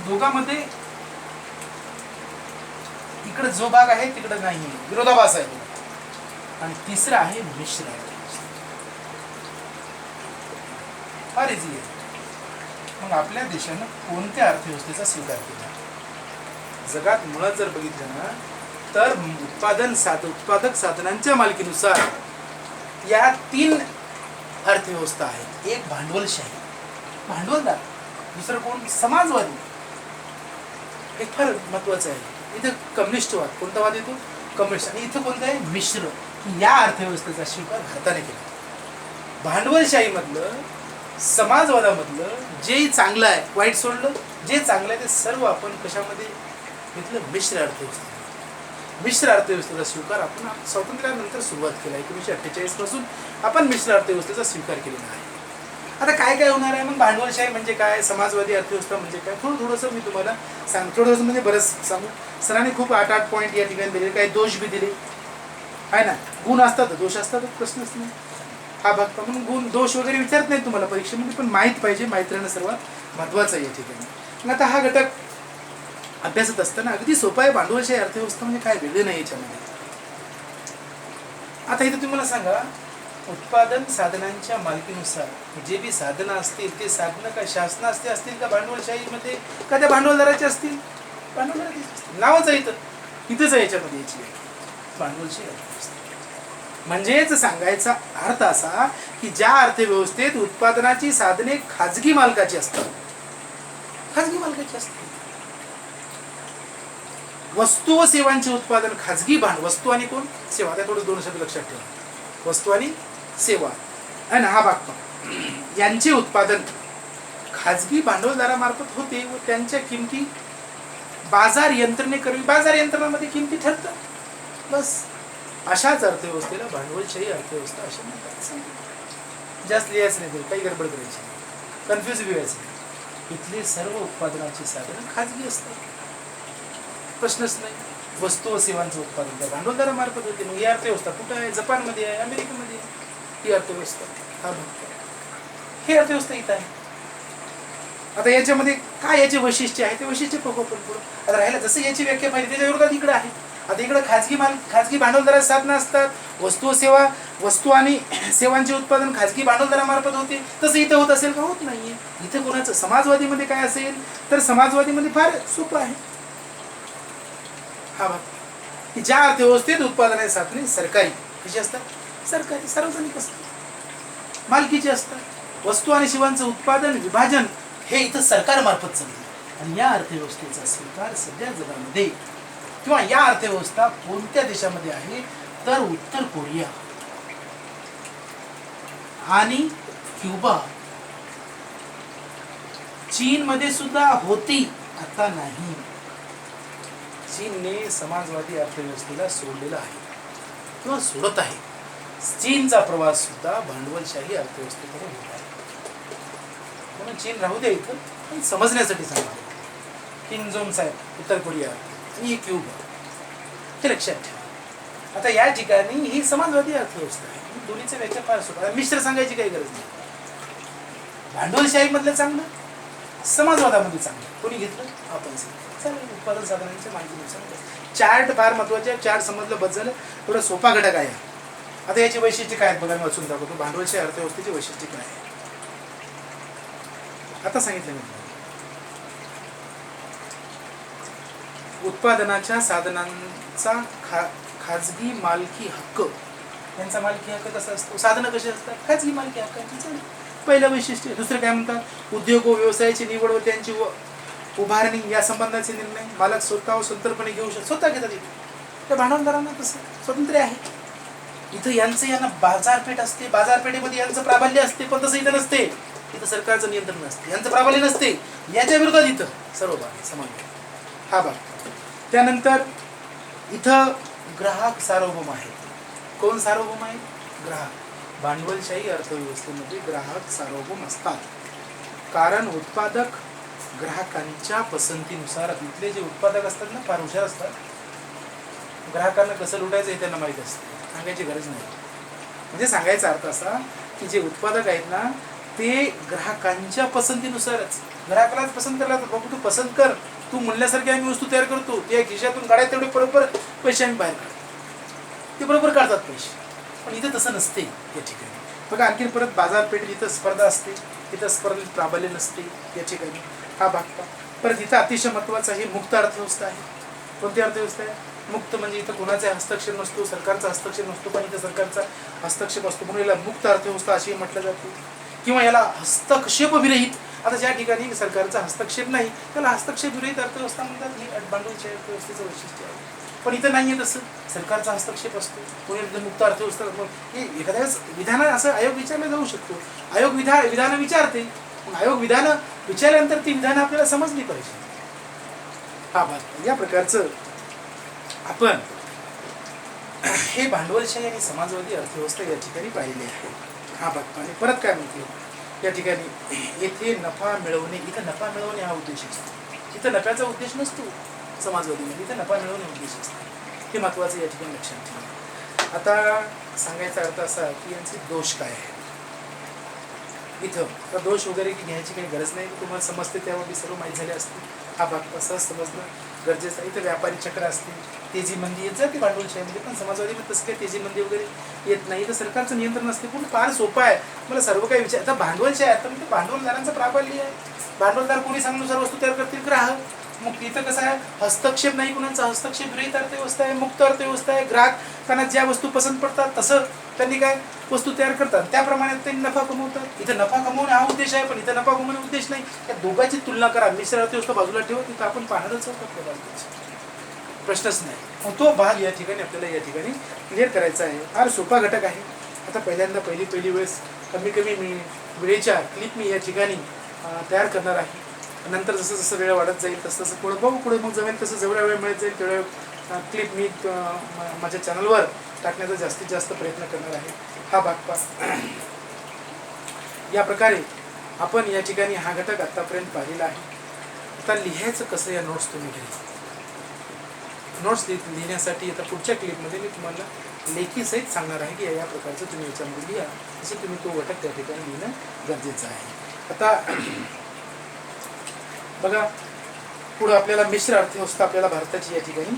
दोघांमध्ये इकडे जो भाग आहे तिकडे नाही, विरोधाभास आहे. आणि तिसरा आहे मिश्र, फार इझी आहे. मग आपल्या देशानं कोणत्या अर्थव्यवस्थेचा स्वीकार केला? जगात मुळात जर बघितलं ना तर उत्पादक साधनांच्या मालकीनुसार या तीन अर्थव्यवस्था आहेत. एक भांडवलशाही, भांडवलदार. दुसरं कोण? समाजवादी. हे फार महत्वाचं आहे. इथं कम्युनिस्टवाद, कोणता वाद येतो? कम्युनिस्ट. आणि इथं कोणतं आहे? मिश्र. या अर्थव्यवस्थेचा स्वीकार भारताने केला. भांडवलशाही मधलं, समाजवादामधलं जे चांगलं आहे, वाईट सोडलं, जे चांगलं आहे ते सर्व आपण कशामध्ये घेतलं? मिश्र अर्थव्यवस्था. मिश्र अर्थव्यवस्थेचा स्वीकार आपण स्वातंत्र्यानंतर सुरुवात केला. 1948 पासून आपण मिश्र अर्थव्यवस्थेचा स्वीकार केलेला आहे. आता काय काय होणार आहे? मग भांडवलशाही म्हणजे काय, समाजवादी अर्थव्यवस्था म्हणजे काय, थोडंसं मी तुम्हाला सांगतो. थोडंसं म्हणजे बरंच सांगू. सरांनी खूप 8 पॉईंट या ठिकाणी दिले. काही दोष बी दिले आहे ना. गुण असतात, दोष असतात, प्रश्नच नाही. हा भाग म्हणून गुण दोष वगैरे विचारत नाही तुम्हाला परीक्षेमध्ये, पण माहीत पाहिजे. माहीत राहणं सर्वात महत्त्वाचं आहे या ठिकाणी. मग आता हा घटक अभ्यासत असताना अगदी सोपा आहे. भांडवलशाही अर्थव्यवस्था म्हणजे काय, वेगळं नाही याच्यामध्ये. आता इथं तुम्हाला सांगा, उत्पादन साधनांच्या मालकीनुसार जे बी साधनं असतील ते साधनं काय शासनाचे असतील का भांडवलशाहीमध्ये, का त्या भांडवलदाराचे असतील? भांडवलदाराचे असतील. नावच आहे इथंच आहे याच्यामध्ये याची भांडवलशाही अर्थव्यवस्था. म्हणजेच सांगायचा अर्थ असा की ज्या अर्थव्यवस्थेत उत्पादनाची साधने खाजगी मालकाची असतात, खाजगी मालकाची असतात. वस्तू व सेवांचे उत्पादन खाजगी भांडवल, वस्तू आणि कोण सेवा, त्या थोडं दोन शब्द लक्षात ठेवा, वस्तू आणि सेवा आणि हा भाग पण, यांचे उत्पादन खाजगी भांडवलदारामार्फत होते व त्यांच्या किमती बाजार यंत्रणेकरवी बाजार यंत्रणामध्ये किमती ठरतात. बस अशाच अर्थव्यवस्थेला भांडवलशाही अर्थव्यवस्था अशी म्हणतात. जास्त लिहायचं नाही, काही गडबड करायची नाही, कन्फ्युज बी व्हायचं नाही. इथली सर्व उत्पादनाची साधनं खाजगी असतात, प्रश्नच नाही. वस्तू व सेवांचं उत्पादन त्या भांडवलदारामार्फत होते. मग ही अर्थव्यवस्था कुठं आहे? जपानमध्ये आहे, अमेरिकेमध्ये आहे ही अर्थव्यवस्था. हा हे अर्थव्यवस्था इथं आहे. आता याच्यामध्ये काय याचे वैशिष्ट्य आहे ते वैशिष्ट्य बघू आपण पुढं. आता राहिला जसं याची व्याख्या पाहिजे त्याच्या विरोधात इकडे आहे. आता इकडे खाजगी भांडवलदाराची साधनं असतात, वस्तू आणि सेवांचे उत्पादन खाजगी भांडवलदारामार्फत होते. तसं इथं होत असेल का? होत नाहीये. इथं कोणाचं? समाजवादीमध्ये काय असेल तर समाजवादीमध्ये फार सोपं आहे हा भाग, की ज्या अर्थव्यवस्थेत उत्पादनाची साधने सरकारी कशी असतात? सरकारी सार्वजनिक असतात, मालकीची असतात. वस्तू आणि सेवांचं उत्पादन विभाजन हे इथं सरकारमार्फत चालते. आणि या अर्थव्यवस्थेचा स्वीकार सध्या जगामध्ये किंवा या अर्थव्यवस्था कोणत्या देशामध्ये आहे तर उत्तर कोरिया आणि क्युबा, चीनमध्ये सुद्धा होती, आता नाही. चीनने समाजवादी अर्थव्यवस्थेला सोडलेला आहे किंवा सोडत आहे. चीनचा प्रवास सुद्धा भांडवलशाही अर्थव्यवस्थेकडे होत आहे. म्हणून चीन राहू द्या इथं, पण समजण्यासाठी सांगा. किम जोंग साहेब उत्तर कोरिया आणि क्युबा हे लक्षात ठेवा. आता या ठिकाणी ही समाजवादी अर्थव्यवस्था आहे. दोन्हीच्या व्याख्या फार सोपा, मिश्र सांगायची काही गरज नाही. भांडवलशाही मधलं चांगलं, समाजवादामध्ये चांगलं कोणी घेतलं? आपण चालेल. उत्पादन साधनांच्या माहितीनुसार चार्ट फार महत्वाचे. चार्ट समजलं बस झालं. थोडा सोपा घटक आहे. आता याची वैशिष्ट्य काय आहेत बघा, मी वाचून दाखवतो. भांडवलशाही अर्थव्यवस्थेची वैशिष्ट्य काय आहे आता सांगितलं मी. उत्पादनाच्या साधनांचा खाजगी मालकी हक्क, त्यांचा मालकी हक्क कसा असतो? साधनं कशी असतात? खाजगी मालकी हक्काची. पहिलं वैशिष्ट्य. दुसरं काय म्हणतात? उद्योग व व्यवसायाची निवड व त्यांची उभारणी या संबंधाचे निर्णय मालक स्वतंत्रपणे घेऊ शकतात, स्वतः घेतात. त्या भांडवलदारांना तसं स्वातंत्र्य आहे. इथं यांना बाजारपेठ असते, बाजारपेठेमध्ये यांचं प्राबल्य असते, पण तसं इथं नसते. इथं सरकारचं नियंत्रण नसते, यांचं प्राबल्य नसते. याच्या विरोधात इथं सर्व भाग समान हा भाग. त्यानंतर इथं ग्राहक सार्वभौम आहे. कोण सार्वभौम आहे? ग्राहक. भांडवलशाही अर्थव्यवस्थेमध्ये ग्राहक सार्वभौम असतात, कारण उत्पादक ग्राहकांच्या पसंतीनुसार. इथले जे उत्पादक असतात ना फार हुशार असतात. ग्राहकांना कसं लुटायचं हे त्यांना माहीत असतं, सांगायची गरज नाही. म्हणजे सांगायचा अर्थ असा की जे उत्पादक आहेत ना ते ग्राहकांच्या पसंतीनुसारच, ग्राहकालाच पसंत करायला लागतात. बाबू तू पसंत कर, तू म्हणल्यासारखी आम्ही वस्तू तयार करतो, त्या खिशातून काढाय तेवढे बरोबर पैसे आम्ही बाहेर काढतो, ते बरोबर काढतात पैसे. पण इथं तसं नसते या ठिकाणी. बघा आणखीन परत बाजारपेठेत इथं स्पर्धा असते, तिथं स्पर्धेत प्राबल्य नसते या ठिकाणी हा भाग. परत इथं अतिशय महत्त्वाचं हे मुक्त अर्थव्यवस्था आहे. कोणती अर्थव्यवस्था आहे? मुक्त. म्हणजे इथं कोणाचा हस्तक्षेप नसतो, सरकारचा हस्तक्षेप नसतो, पण इथं सरकारचा हस्तक्षेप असतो, म्हणून याला मुक्त अर्थव्यवस्था अशी म्हटलं जाते. किंवा याला हस्तक्षेप विरहित. आता ज्या ठिकाणी सरकारचा हस्तक्षेप नाही त्याला हस्तक्षेप विरहित अर्थव्यवस्था म्हणतात. ही भांडवलशाही अर्थव्यवस्थेचं वैशिष्ट्य आहे. पण इथं नाही आहे तसं, सरकारचा हस्तक्षेप असतो. कोणी मुक्त अर्थव्यवस्था हे एखाद्या वेळेस विधान असं आयोग विचारला जाऊ शकतो. आयोग विधानं विचारते, मग आयोग विधानं विचारल्यानंतर ती विधानं आपल्याला समजली पाहिजे. हा भाग या प्रकारचं आपण हे भांडवलशाही आणि समाजवादी अर्थव्यवस्था या ठिकाणी पाहिली आहे हा भाग. आणि परत काय म्हणते या ठिकाणी येथे नफा मिळवणे. इथं नफा मिळवणे हा उद्देश असतो, इथं नफ्याचा उद्देश नसतो समाजवादीमध्ये, इथं नफा मिळवणे उद्देश असतो. हे महत्त्वाचं या ठिकाणी लक्षात ठेवा. आता सांगायचा अर्थ असा की यांचे दोष काय आहे इथं. तर दोष वगैरे की घ्यायची काही गरज नाही, तुम्हाला समजते त्यावर सर्व माहीत झाले असते. हा भाग सहज समजणं गरजेचं आहे. इथं व्यापारी चक्र असते, तेजी मंदी येत जाते भांडवलशाहीमध्ये, पण समाजवादीमध्ये तसं काही तेजी मंदी वगैरे येत नाही. तर सरकारचं नियंत्रण असते, पण फार सोपं आहे. मला सर्व काही विचार. आता भांडवलशाही आता म्हणजे भांडवलदारांचं प्राबल्य आहे. भांडवलदार कोणी सांगनुसार वस्तू तयार करतील? ग्राहक. मग इथं कसं आहे? हस्तक्षेप नाही कोणाचा, हस्तक्षेप विरहित अर्थव्यवस्था आहे, मुक्त अर्थव्यवस्था आहे. ग्राहकांना ज्या वस्तू पसंत पडतात तसं त्यांनी काय वस्तू तयार करतात, त्याप्रमाणे त्यांनी नफा कमवतात. इथं नफा कमवणे हा उद्देश आहे, पण इथं नफा कमवणे उद्देश नाही. त्या दोघांची तुलना करा. मिश्र अर्थव्यवस्था बाजूला ठेवा, तिथं आपण पाहणारच आहोत आपल्या प्रश्नच नाही. मग तो भाग या ठिकाणी आपल्याला या ठिकाणी क्लिअर करायचा आहे. फार सोपा घटक आहे. आता पहिली वेळेस कमी मी वेळेच्या क्लिप मी या ठिकाणी तयार करणार आहे. नंतर जसं वेळ वाढत जाईल तसं पुढे मग जमेल तसं जेवढा वेळ मिळत जाईल तेवढ्या क्लिप मी माझ्या चॅनलवर टाकण्याचा जास्तीत जास्त प्रयत्न करणार आहे. हा भाग पहा. या प्रकारे आपण या ठिकाणी हा घटक आतापर्यंत पाहिलेला आहे. आता लिहायचं कसं या नोट्स तुम्ही घ्यायचं. नोट्स लिहिण्यासाठी आता पुढच्या क्लिपमध्ये मी तुम्हाला लेखीसहित सांगणार आहे की या प्रकारचं तुम्ही याच्यामध्ये लिहा. जसं तुम्ही तो घटक त्या ठिकाणी लिहिणं गरजेचं आहे. आता बघा पुढं आपल्याला मिश्र अर्थव्यवस्था आपल्याला भारताची या ठिकाणी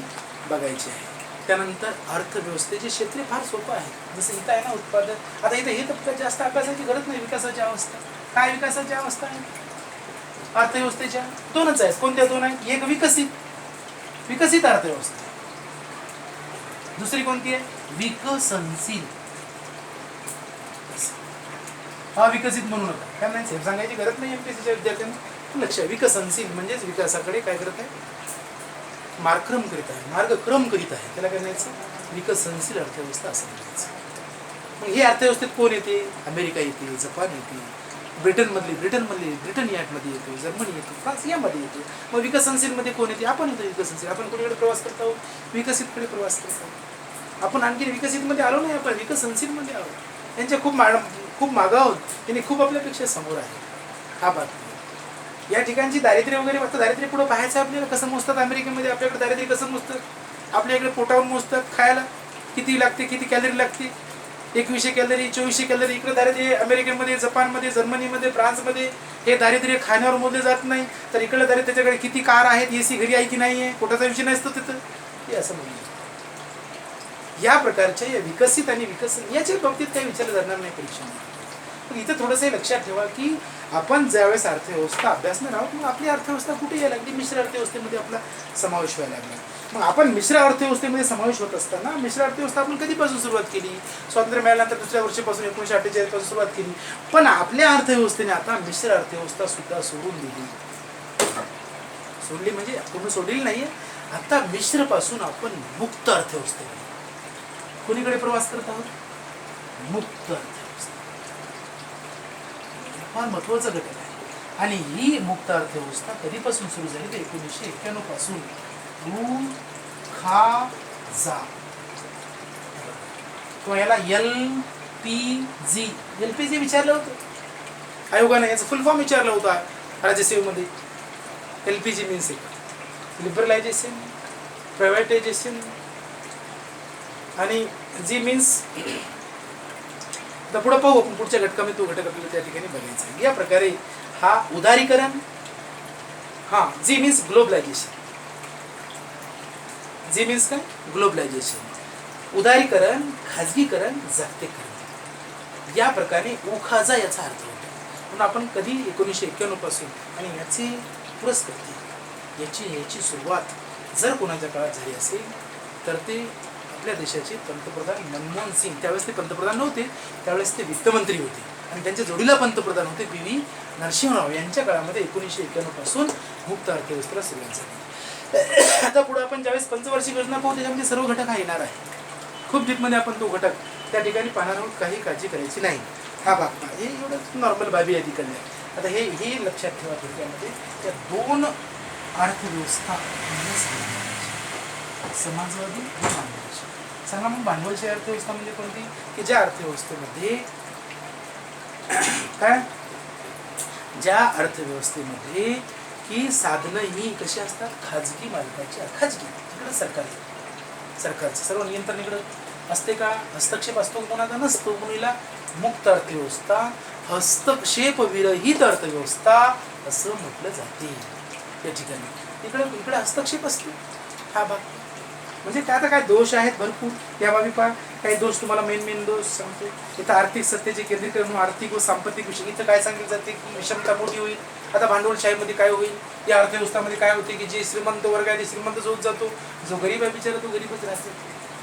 बघायची आहे. त्यानंतर अर्थव्यवस्थेचे क्षेत्र फार सोपं आहे. जसं इथं आहे ना उत्पादन. आता इथं हे तर जास्त अभ्यासाची गरज नाही. विकासाची अवस्था काय विकासाची अवस्था आहे अर्थव्यवस्थेच्या दोनच आहेत. कोणत्या दोन आहेत. एक विकसित अर्थव्यवस्था. दुसरी कोणती आहे विकसनशील. अविकसित म्हणू नका. काय नाही सांगायची गरज नाही. एमपीएससीच्या विद्यार्थ्यांना लक्ष. विकसनशील म्हणजेच विकासाकडे काय करत आहे मार्गक्रम करीत आहे. त्याला काय म्हणायचं विकसनशील अर्थव्यवस्था असं म्हणायचं. मग ही अर्थव्यवस्थेत कोण येते. अमेरिका येते, जपान येते, ब्रिटन यामध्ये येतो, जर्मनी येतो, फ्रान्स यामध्ये येतो. मग विकसनशीलमध्ये कोण येते. आपण येतो विकसनशील. आपण कोणीकडे प्रवास करत आहोत विकसितकडे प्रवास करत आहोत. आपण आणखी विकसितमध्ये आलो नाही. आपण विकसनशीलमध्ये आहोत. यांच्या खूप मागं आहोत. त्यांनी खूप आपल्यापेक्षा समोर आहे. हा भाग. या ठिकाणची दारिद्र्य वगैरे फक्त दारिद्र्य पुढं पाहायचं आपल्याला. कसं मोजतात अमेरिकेमध्ये. आपल्याकडे दारिद्र्य कसं मोजतात. आपल्या इकडे पोटावर मोजतात. खायला किती लागते, किती कॅलरी लागते. 2100 कॅलरी, 2400 कॅलरी. इकडे दारिद्र्य अमेरिकेमध्ये, जपानमध्ये, जर्मनीमध्ये, फ्रान्समध्ये हे दारिद्र्य खाण्यावर मोजले जात नाही. तर इकडे दारिद्र्य त्याच्याकडे किती कार आहेत, एसी घरी आहे की नाही आहे, पोटाचा विषय नसतो तिथं. हे असं म्हणलं. या प्रकारच्या या विकसित आणि विकसन याच्या बाबतीत काही विचारलं जाणार नाही परीक्षेमध्ये. पण इथं थोडंसं लक्षात ठेवा की आपण ज्यावेळेस अर्थव्यवस्था अभ्यासणार आहोत मग आपली अर्थव्यवस्था कुठे यायला लागली. मिश्र अर्थव्यवस्थेमध्ये आपला समावेश व्हायला लागला. मग आपण मिश्र अर्थव्यवस्थेमध्ये समावेश होत असताना मिश्र अर्थव्यवस्था आपण कधीपासून सुरुवात केली. स्वातंत्र्य मिळाल्यानंतर दुसऱ्या वर्षापासून 1948 पासून सुरुवात केली. पण आपल्या अर्थव्यवस्थेने आता मिश्र अर्थव्यवस्था सुद्धा सोडली म्हणजे पूर्ण सोडलेली नाहीये. आता मिश्र पासून आपण मुक्त अर्थव्यवस्थेकडे कोणीकडे प्रवास करत आहोत. मुक्त अर्थव्यवस्था फार महत्वाचा घटक आहे. आणि ही मुक्त अर्थव्यवस्था कधीपासून सुरू झाली तर 1991 पासून. किंवा याला LPG विचारलं होतं आयोगाने. याचं फुल फॉर्म विचारलं होता राज्यसेवेमध्ये. LPG मीन्स लिबरलायझेशन, प्रायव्हेटायझेशन आणि जी मीन्स पुढे पाहू आपण पुढच्या घटकामध्ये. तो घटक आपल्याला त्या ठिकाणी बघायचा आहे. या प्रकारे हा उदारीकरण. जी मीन्स ग्लोबलायझेशन. जी मीन्स काय ग्लोबलायझेशन. उदारीकरण, खाजगीकरण, जागतिकीकरण. या प्रकारे उखाजा याचा अर्थ होतो. म्हणून आपण कधी 1991 पासून आणि याची पुरस्कृती याची सुरुवात जर कोणाच्या काळात झाली असेल तर ते आपल्या देशाचे पंतप्रधान मनमोहन सिंग. त्यावेळेस ते पंतप्रधान नव्हते. त्यावेळेस ते वित्तमंत्री होते. आणि त्यांच्या जोडीला पंतप्रधान होते PV नरसिंहराव. यांच्या काळामध्ये 1991 पासून मुक्त अर्थव्यवस्थेला सुरुवात झाली. आता पुढे आपण ज्यावेळेस पंचवार्षिक योजना पाहू त्याच्यामध्ये सर्व घटक हा येणार आहे. खूप डीपमध्ये आपण तो घटक त्या ठिकाणी पाहणार आहोत. काही काळजी करायची नाही. हा भाग हे एवढं नॉर्मल बाबी आहे तिकडे. आता हे लक्षात ठेवा थोडक्यामध्ये त्या दोन अर्थव्यवस्था समाजवादी आणि भांडवलशाही. सांगा मग भांडवलशाही अर्थव्यवस्था म्हणजे कोणती. की ज्या अर्थव्यवस्थेमध्ये ज्या अर्थव्यवस्थेमध्ये की साधनं ही कशी असतात खाजगी मालकाची. खाजगी इकडे सरकारचं सर्व नियंत्रण इकडं असते का. हस्तक्षेप असतो कोणाचा नसतो. म्हणून मुक्त अर्थव्यवस्था, हस्तक्षेप विरहित अर्थव्यवस्था असं म्हटलं जाते. या ठिकाणी इकडे हस्तक्षेप असतो. हा भाग म्हणजे काय आता काय दोष आहेत भरपूर. या बाबी पहा काही दोष तुम्हाला मेन दोष सांगतो. इथं आर्थिक सत्तेचे केंद्रीकरण, आर्थिक व सांपत्तिक विषय. इथं काय सांगितलं जाते की विषमता मोठी होईल. आता भांडवलशाहीमध्ये काय होईल. या अर्थव्यवस्थामध्ये काय होते की जे श्रीमंत वर्ग आहे ते श्रीमंतच होत जातो. जो गरीब आहे बिचारा तो गरीबच राहतो.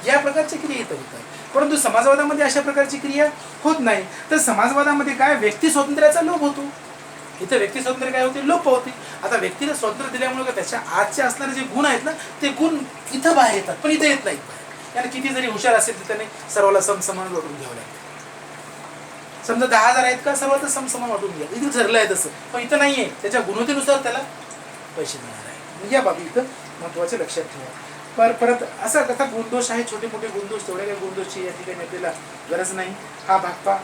या प्रकारच्या क्रिया इथं होतात. परंतु समाजवादामध्ये अशा प्रकारची क्रिया होत नाही. तर समाजवादामध्ये काय व्यक्ती स्वातंत्र्याचा लोभ होतो. इथं व्यक्ती स्वातंत्र्य काय होते, लोप होते. आता व्यक्तीला स्वातंत्र्य दिल्यामुळे त्याच्या आजचे असणारे जे गुण आहेत ना, ते गुण इथं बाहेर येतात, पण इथं येत नाहीत. त्याने किती जरी हुशार असेल तर त्याने सर्वाला समसमान वाटून घ्यावं लागतं. समजा 10,000 आहेत का, सर्वांचं समसमान वाटून घ्या, इथं ठरलं आहे तसं, पण इथं नाही आहे. त्याच्या गुणवत्तेनुसार त्याला पैसे मिळणार आहे. या बाबी इथं महत्त्वाचे लक्षात ठेवा. परत असा कथा गुणदोष आहे, छोटे मोठे गुणदोष, तेवढ्या काही गुणदोषची या ठिकाणी आपल्याला गरज नाही. हा भाग पहा,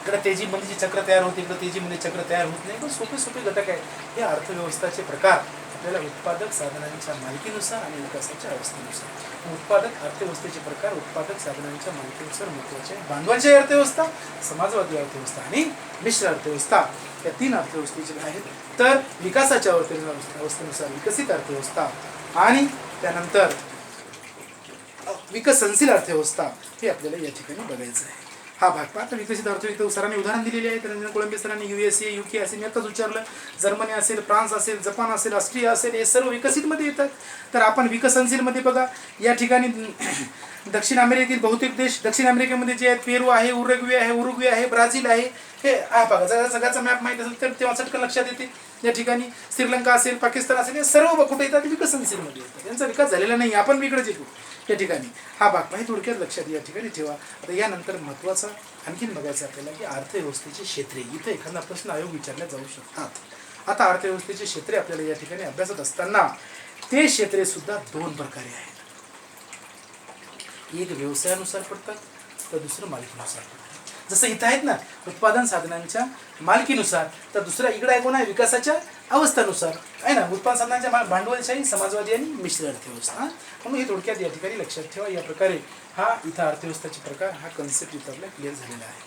इकडे तेजीमध्ये जे चक्र तयार होते, इकडे तेजीमध्ये चक्र तयार होत नाही, पण सोपे सोपे घटक आहे. हे अर्थव्यवस्थाचे प्रकार आपल्याला उत्पादक साधनांच्या मालकीनुसार आणि विकासाच्या अवस्थेनुसार. उत्पादक अर्थव्यवस्थेचे प्रकार उत्पादक साधनांच्या मालकीनुसार महत्त्वाचे आहे. भांडवलची अर्थव्यवस्था, समाजवादी अर्थव्यवस्था आणि मिश्र अर्थव्यवस्था या 3 अर्थव्यवस्थेचे आहेत. तर विकासाच्या अवस्थेनुसार विकसित अर्थव्यवस्था आणि त्यानंतर विकसनशील अर्थव्यवस्था हे आपल्याला या ठिकाणी बघायचं आहे. हा भाग पहा. तर विकसित अर्थव्यवस्था सरांनी उदाहरण दिलेली आहे. रंजन कोळंबे सरांनी USA, UK असेल, मी आताच विचारलं, जर्मनी असेल, फ्रान्स असेल, जपान असेल, ऑस्ट्रिया असेल, हे सर्व विकसितमध्ये येतात. तर आपण विकसनशीलमध्ये बघा, या ठिकाणी दक्षिण अमेरिकेतील बहुतेक देश, दक्षिण अमेरिकेमध्ये जे आहेत, पेरू आहे, उरुग्वे आहे, ब्राझील आहे. हे आहे बघा, सगळ्याचा मॅप माहीत असेल तर तेव्हा चटकन लक्षात येते. या ठिकाणी श्रीलंका असेल, पाकिस्तान असेल, हे सर्व कुठे येतात, विकसनशीलमध्ये येतात. त्यांचा विकास झालेला नाही, आपण इकडेच येतो या ठिकाणी. हा भाग माहिती थोडक्यात लक्षात या ठिकाणी ठेवा. आता यानंतर महत्त्वाचा आणखीन बघायचं आपल्याला की अर्थव्यवस्थेची क्षेत्रे. इथं एखादा प्रश्न आयोग विचारल्या जाऊ शकतात. आता अर्थव्यवस्थेचे क्षेत्रे आपल्याला या ठिकाणी अभ्यासत असताना ते क्षेत्रे सुद्धा 2 प्रकारे आहेत. एक व्यवसायानुसार पडतात, तर दुसरं मालकीनुसार पडतात. जसं इथं आहेत ना उत्पादन साधनांच्या मालकीनुसार, तर दुसरा इकडे आहे कोण आहे, विकासाच्या अवस्थानुसार आहे ना, उत्पादन साधनांच्या भांडवलशाही, समाजवादी आणि मिश्र अर्थव्यवस्था. म्हणून हे थोडक्यात या ठिकाणी लक्षात ठेवा. या प्रकारे हा इथं अर्थव्यवस्थेचे प्रकार, हा कन्सेप्ट इथं आपल्याला क्लिअर झालेला आहे.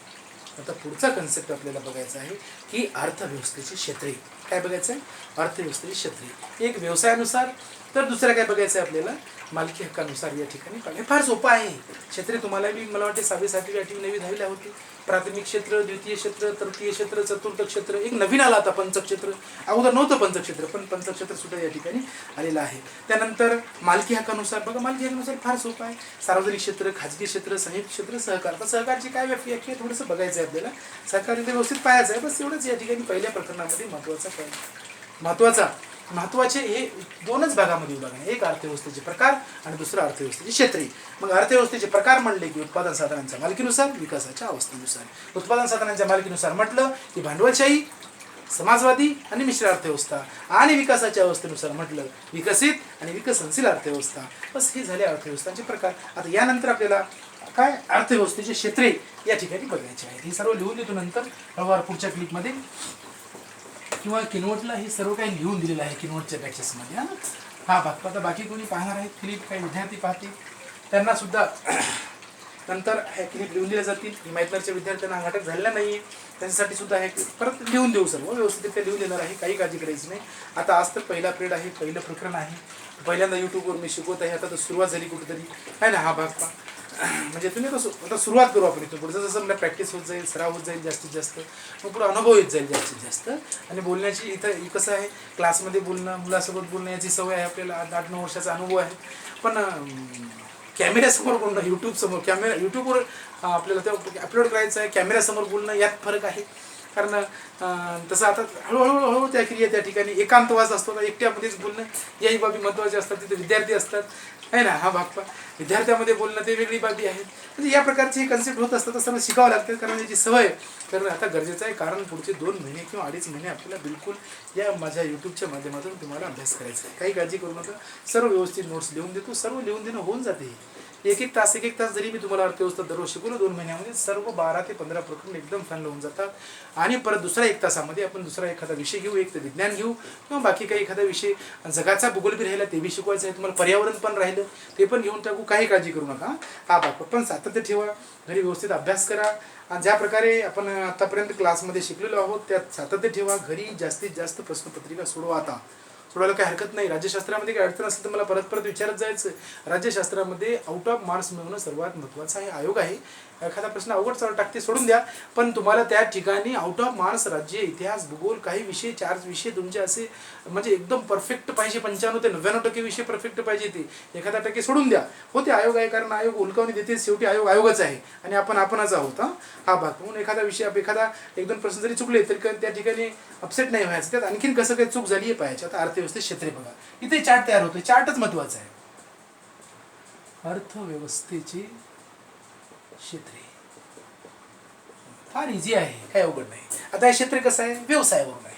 आता पुढचा कन्सेप्ट आपल्याला बघायचा आहे की अर्थव्यवस्थेची क्षेत्रे. काय बघायचं आहे, अर्थव्यवस्थेची क्षेत्रे. एक व्यवसायानुसार, तर दुसरं काय बघायचं आहे आपल्याला, मालकी हक्कानुसार. या ठिकाणी बघा, फार सोपं आहे. क्षेत्रे तुम्हाला बी मला वाटते 6वी 7वी 8वी 9वी 10वीला होती. प्राथमिक क्षेत्र, द्वितीय क्षेत्र, तृतीय क्षेत्र, चतुर्थ क्षेत्र. एक नवीन आला आता पंचक्षेत्र. अगोदर नव्हतं पंचक्षेत्र, पण पंचक्षेत्र सुद्धा या ठिकाणी आलेलं आहे. त्यानंतर मालकी हक्कानुसार बघा, मालकी हक्कानुसार फार सोपं आहे. सार्वजनिक क्षेत्र, खाजगी क्षेत्र, संयुक्त क्षेत्र, सहकार. तर सहकारची काय व्याख्या आहे थोडंसं बघायचं आहे आपल्याला. सहकार इथे व्यवस्थित पाहायचं आहे, बस एवढंच या ठिकाणी पहिल्या प्रकरणामध्ये महत्त्वाचे हे 2च भागामध्ये विभागणे. एक अर्थव्यवस्थेचे प्रकार आणि दुसरं अर्थव्यवस्थेची क्षेत्रे. मग अर्थव्यवस्थेचे प्रकार म्हणले की उत्पादन साधनांच्या मालकीनुसार, विकासाच्या अवस्थेनुसार. उत्पादन साधनांच्या मालकीनुसार म्हटलं की भांडवलशाही, समाजवादी आणि मिश्र अर्थव्यवस्था. आणि विकासाच्या अवस्थेनुसार म्हटलं विकसित आणि विकसनशील अर्थव्यवस्था. बस हे झाले अर्थव्यवस्थांचे प्रकार. आता यानंतर आपल्याला काय अर्थव्यवस्थेचे क्षेत्रे या ठिकाणी बघायचे आहेत. हे सर्व लिहून देतो नंतर हळूहळू पुढच्या क्लिपमध्ये, किंवा किनवटला हे सर्व काही लिहून दिलेलं आहे किनवटच्या पॅचेसमध्ये. हा भाग आता बाकी कोणी पाहणार आहेत क्लिप, काही विद्यार्थी पाहतील, त्यांना सुद्धा नंतर हे क्लिप लिहून दिल्या जातील. हिमायतनगरच्या विद्यार्थ्यांना नाटक झालेला नाही आहे, त्यांच्यासाठी सुद्धा हे परत लिहून देऊ, सर्व व्यवस्थित ते लिहून देणार आहे, काही काळजी करायची नाही. आता आज तर पहिला पिरियड आहे, पहिलं प्रकरण आहे, पहिल्यांदा यूट्यूबवर मी शिकवत आहे. आता तर सुरुवात झाली कुठेतरी आहे ना. हा भाग पहा, म्हणजे तुम्ही कसं आता सुरुवात करू आपण इथून पुढे. जसं मला प्रॅक्टिस होत जाईल, सराव होत जाईल जास्तीत जास्त, मग पुढे अनुभव येत जाईल जास्तीत जास्त. आणि बोलण्याची इथं कसं आहे, क्लासमध्ये बोलणं, मुलासोबत बोलणं याची सवय आहे आपल्याला. 8-9 वर्षाचा अनुभव आहे. पण कॅमेऱ्यासमोर बोलणं, यूट्यूबसमोर, यूट्यूबवर आपल्याला ते अपलोड करायचं आहे, कॅमेऱ्यासमोर बोलणं यात फरक आहे. कारण तसं आता हळूहळू त्या क्रिया त्या ठिकाणी एकांतवास असतो, एकट्यामध्येच बोलणं याही बाबी महत्त्वाच्या असतात. तिथे विद्यार्थी असतात आहे ना. हा भाग पहा, विद्यार्थ्यामध्ये बोलणं ते वेगळी बाबी आहे. म्हणजे या प्रकारचे कन्सेप्ट होत असतात, तर सर्व शिकावं लागतं. कारण याची सवय करणं आता गरजेचं आहे. कारण पुढचे 2 महिने किंवा 2.5 महिने आपल्याला बिलकुल या माझ्या यूट्यूबच्या माध्यमातून तुम्हाला अभ्यास करायचा आहे. काही काळजी करू नका, सर्व व्यवस्थित नोट्स लिहून देतो, सर्व लिहून देणं होऊन जाते. एक तास जरी मी तुम्हाला अर्थव्यवस्था दररोज शिकवलं 2 महिन्यामध्ये, सर्व 12 ते 15 प्रकरण एकदम फाईनल होऊन जातात. आणि परत दुसऱ्या 1 तासामध्ये आपण दुसरा एखादा विषय घेऊ, एक तर विज्ञान घेऊ किंवा बाकी काही एखादा विषय, जगाचा भूगोल बी राहिला ते बी शिकवायचं आहे तुम्हाला, पर्यावरण पण राहिलं ते पण घेऊन टाकू, काही काळजी करू नका. हा भाग पण सातत्य ठेवा, घरी व्यवस्थित अभ्यास करा. आणि ज्या प्रकारे आपण आतापर्यंत क्लासमध्ये शिकलेलो आहोत त्यात सातत्य ठेवा. घरी जास्तीत जास्त प्रश्नपत्रिका सोडवा. आता सोडवायला काही हरकत नाही. राज्यशास्त्रामध्ये काही अडचण असेल तर मला परत परत विचारत जायचं. राज्यशास्त्रामध्ये आउट ऑफ मार्क्स मिळवणं सर्वात महत्त्वाचा हे आयोग आहे. एखादा प्रश्न अवघड चालू टाकते सोडून द्या, पण तुम्हाला त्या ठिकाणी आउट ऑफ मार्क्स राज्य, इतिहास, भूगोल काही विषय 4 विषय तुमचे असे म्हणजे एकदम परफेक्ट पाहिजे. 95 ते 99% विषय परफेक्ट पाहिजे. ते एखादा टक्के सोडून द्या. हो ते आयोग आहे, कारण आयोग उलकावणी देते. शेवटी आयोग आयोगच आहे आणि आपण आपणच आहोत. हा भाग म्हणून एखादा विषय एखादा 1-2 प्रश्न जरी चुकले तरी त्या ठिकाणी अपसेट नाही व्हायचं. त्यात आणखीन कसं काही चूक झाली आहे पाहायची. आता अर्थव्यवस्थेत क्षेत्रे बघा, इथे चार्ट तयार होतो. चार्टच महत्वाचा आहे. अर्थव्यवस्थेची क्षेत्रे फार इझी आहे, काही अवघड नाही. आता हे क्षेत्र कसं आहे, व्यवसायावरून आहे.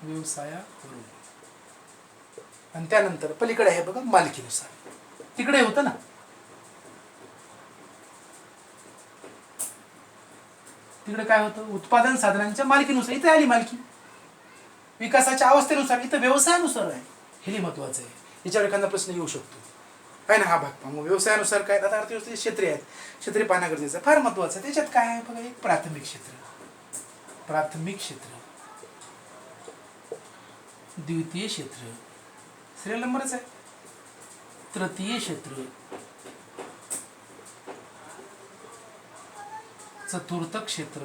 व्यवसायावरून आणि त्यानंतर पलीकडे आहे बघा मालकीनुसार. तिकडे होतं ना, तिकडे काय होतं, उत्पादन साधनांच्या मालकीनुसार. इथे आली मालकी. विकासाच्या अवस्थेनुसार, इथं व्यवसायानुसार आहे. हे महत्वाचं आहे. याच्यावर एखादा प्रश्न येऊ शकतो आहे ना. हा भाग मग व्यवसायानुसार काय, आता अर्थव्यवस्थेचे क्षेत्रे आहेत. क्षेत्रे पाहणं गरजेचं आहे, फार महत्वाचं आहे. त्याच्यात काय आहे बघा, एक प्राथमिक क्षेत्र, प्राथमिक क्षेत्र, द्वितीय क्षेत्र, सिरियल नंबरच आहे, तृतीय क्षेत्र, चतुर्थ क्षेत्र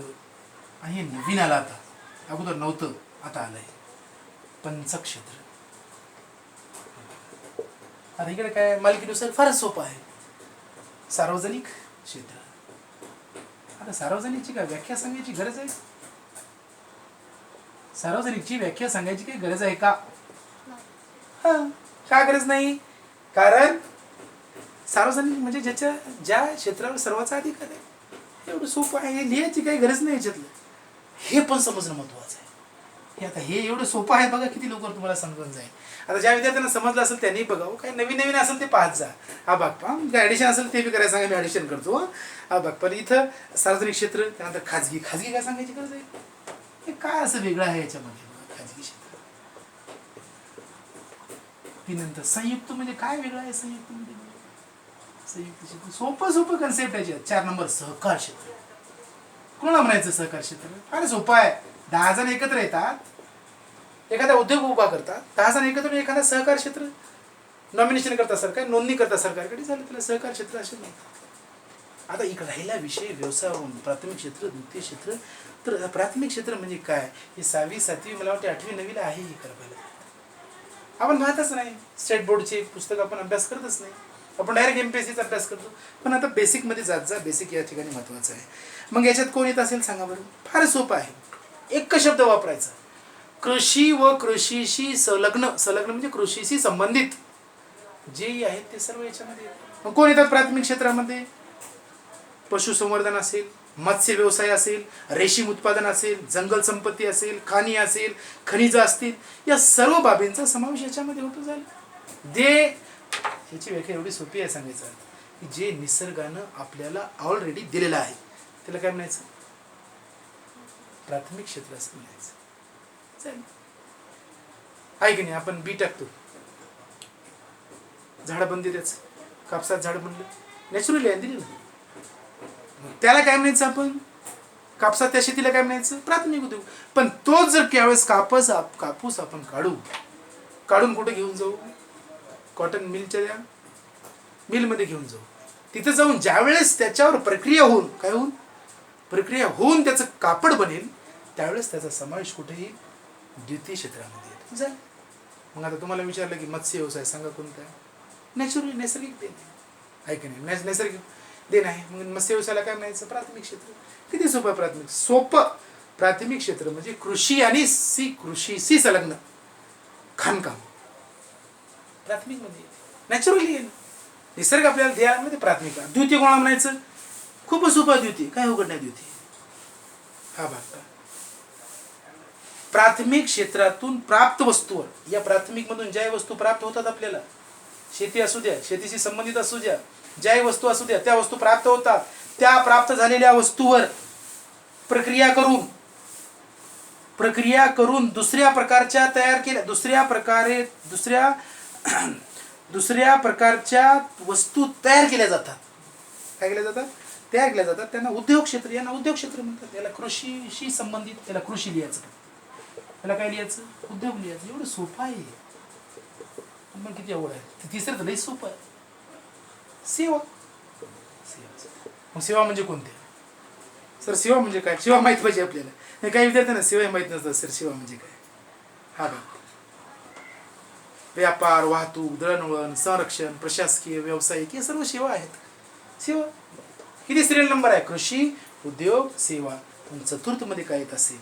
आणि हे नवीन आलं आता, अगोदर नव्हतं आता आलंय, पंचक्षेत्र. आता इकडे काय, मालकीनुसार फारच सोपं आहे. सार्वजनिक क्षेत्र. आता सार्वजनिकची काय व्याख्या सांगायची गरज आहे? सार्वजनिकची व्याख्या सांगायची काही गरज आहे का? का गरज नाही? कारण सार्वजनिक म्हणजे ज्या क्षेत्रावर सर्वांचा अधिकार आहे. एवढं सोपं आहे, हे लिहायची काही गरज नाही याच्यातलं. हे पण समजणं महत्वाचं आहे. हे आता हे एवढं सोपं आहे बघा, किती लवकर तुम्हाला समजून जाईल. आता ज्या विद्यार्थ्यांना समजलं असेल त्यांनी बघावं. काही नवीन नवीन असेल ते पाहत जा. हा भाग पहा. काय ॲडिशन असेल ते बी करायला सांगा, मी ॲडिशन करतो. हा भाग पण इथं सार्वजनिक क्षेत्र, त्यानंतर खाजगी. खाजगी काय सांगायची गरज आहे? हे काय असं वेगळं आहे याच्यामध्ये खाजगी क्षेत्र. ती नंतर संयुक्त म्हणजे काय वेगळं आहे संयुक्त मध्ये? संयुक्त क्षेत्र सोपं कन्सेप्ट आहे. 4 नंबर सहकार क्षेत्र. कोणाला म्हणायचं सहकार क्षेत्र? फार सोपं आहे. 10 जण एकत्र येतात, एखादा उद्योग उभा करतात. 10 जण एकत्र एखादा सहकार क्षेत्र नॉमिनेशन करता सरकार, नोंदणी करता सरकारकडे, झालं त्याला सहकार क्षेत्र असे म्हणतात. आता इकडे राहिला विषय व्यवसायावरून प्राथमिक क्षेत्र, द्वितीय क्षेत्र. तर प्राथमिक क्षेत्र म्हणजे काय? हे 6वी 7वी मला वाटते 8वी 9वीला आहे. हे करायला आपण पाहतच नाही. स्टेट बोर्डचे पुस्तक आपण अभ्यास करतच नाही. आपण डायरेक्ट MPSCचा अभ्यास करतो. पण आता बेसिकमध्ये जात जा. बेसिक या ठिकाणी महत्त्वाचं आहे. मग याच्यात कोण येत असेल सांगा बरं. फार सोपं आहे. एकच शब्द वापरायचा, कृषी व कृषीशी संलग्न. संलग्न म्हणजे कृषीशी संबंधित जे आहेत ते सर्व याच्यामध्ये. मग कोण येतात प्राथमिक क्षेत्रामध्ये? पशुसंवर्धन असेल, मत्स्य व्यवसाय असेल, रेशीम उत्पादन असेल, जंगल संपत्ती असेल, खाणी असेल, खनिज असतील, या सर्व बाबींचा समावेश याच्यामध्ये होतो. झालं जे याची व्याख्या एवढी सोपी आहे सांगायचं की जे निसर्गानं आपल्याला ऑलरेडी दिलेलं आहे त्याला काय म्हणायचं? प्राथमिक क्षेत्र असं म्हणायचं. चालेल आहे की नाही? आपण बी टाकतो, झाड बनते त्याच, कापसात झाड बनलं, नॅचरली आहे दिली ना. त्याला काय म्हणायचं आपण? कापसात त्या शेतीला काय म्हणायचं? प्राथमिक उद्योग. पण तोच जर त्यावेळेस कापूस आपण काढून कुठे घेऊन जाऊ? कॉटन मिलच्या मिलमध्ये घेऊन जाऊ. तिथे जाऊन ज्यावेळेस त्याच्यावर प्रक्रिया होऊन त्याचं कापड बनेल त्यावेळेस त्याचा समावेश कुठे येईल? द्वितीय क्षेत्रामध्ये येईल. मग आता तुम्हाला विचारलं की मत्स्य व्यवसाय सांगा कोणता आहे? नैसर्गिक देण आहे की नाही? नैसर्गिक देण आहे. मग मत्स्य व्यवसायाला काय म्हणायचं? प्राथमिक क्षेत्र. किती सोपं प्राथमिक? सोपं प्राथमिक क्षेत्र म्हणजे कृषी आणि कृषीशी संलग्न खाणकाम प्राथमिक मध्ये नॅचरली आहे. निसर्ग आपल्याला द्यामध्ये प्राथमिक. द्वितीय कोणाला म्हणायचं? खूपच सोपं द्वितीय, काय अवघड नाही द्वितीय. हा भाग प्राथमिक क्षेत्रातून प्राप्त वस्तूवर, या प्राथमिक मधून ज्या वस्तू प्राप्त होतात आपल्याला, शेती असू द्या, शेतीशी संबंधित असू द्या, ज्या वस्तू असू द्या, त्या वस्तू प्राप्त होतात. त्या प्राप्त झालेल्या वस्तूवर प्रक्रिया करून दुसऱ्या प्रकारच्या तयार केल्या, दुसऱ्या प्रकारच्या वस्तू तयार केल्या जातात. काय केल्या जातात? तयार केल्या जातात. त्यांना उद्योग क्षेत्र, यांना उद्योग क्षेत्र म्हणतात. याला कृषीशी संबंधित, त्याला कृषी लिहायचं. त्याला काय लिहायचं? उद्योग लिहायचं. एवढं सोपं आहे. मग किती अवघड आहे. तिसरं तर लई सोपं आहे. सेवा. मग सेवा म्हणजे कोणते? सर सेवा म्हणजे काय? सेवा माहीत पाहिजे आपल्याला. काही विद्यार्थ्यांना सेवा माहीत नसतात. सर सेवा म्हणजे काय? हा बघ, व्यापार, वाहतूक, दळणवळण, संरक्षण, प्रशासकीय, व्यावसायिक हे सर्व सेवा आहेत. सेवा किती सिरियल नंबर आहे? कृषी, उद्योग, सेवा. पण चतुर्थ मध्ये काय येत असेल?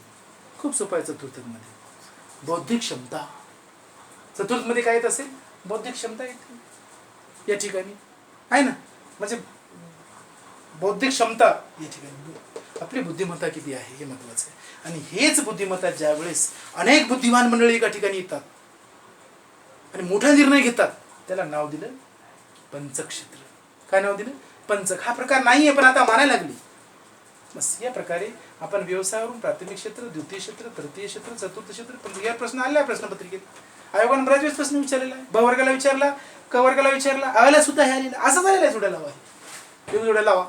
खूप सोपं आहे. चतुर्थ मध्ये बौद्धिक क्षमता. चतुर्थ मध्ये काय येत असेल? बौद्धिक क्षमता येते या ठिकाणी, आहे ना. म्हणजे बौद्धिक क्षमता या ठिकाणी आपली बुद्धिमत्ता किती आहे हे महत्वाचं आहे. आणि हेच बुद्धिमत्ता ज्या वेळेस अनेक बुद्धिमान मंडळी एका ठिकाणी येतात आणि मोठा निर्णय घेतात, त्याला नाव दिलं पंचक्षेत्र. काय नाव दिलं? पंचक. हा प्रकार नाहीये पण आता मानायला लागली. बस या प्रकारे आपण व्यवसायावरून प्राथमिक क्षेत्र, द्वितीय क्षेत्र, तृतीय क्षेत्र, चतुर्थ क्षेत्र, पण या प्रश्न आलेला आहे प्रश्नपत्रिकेत. आयोगाने बऱ्याच वेळेस प्रश्न विचारलेला आहे. ब वर्गाला विचारला, क वर्गाला विचारला, आला सुद्धा हे आलेला. असं झालेलं आहे. जोड्या लावा, दोन जोड्या लावा.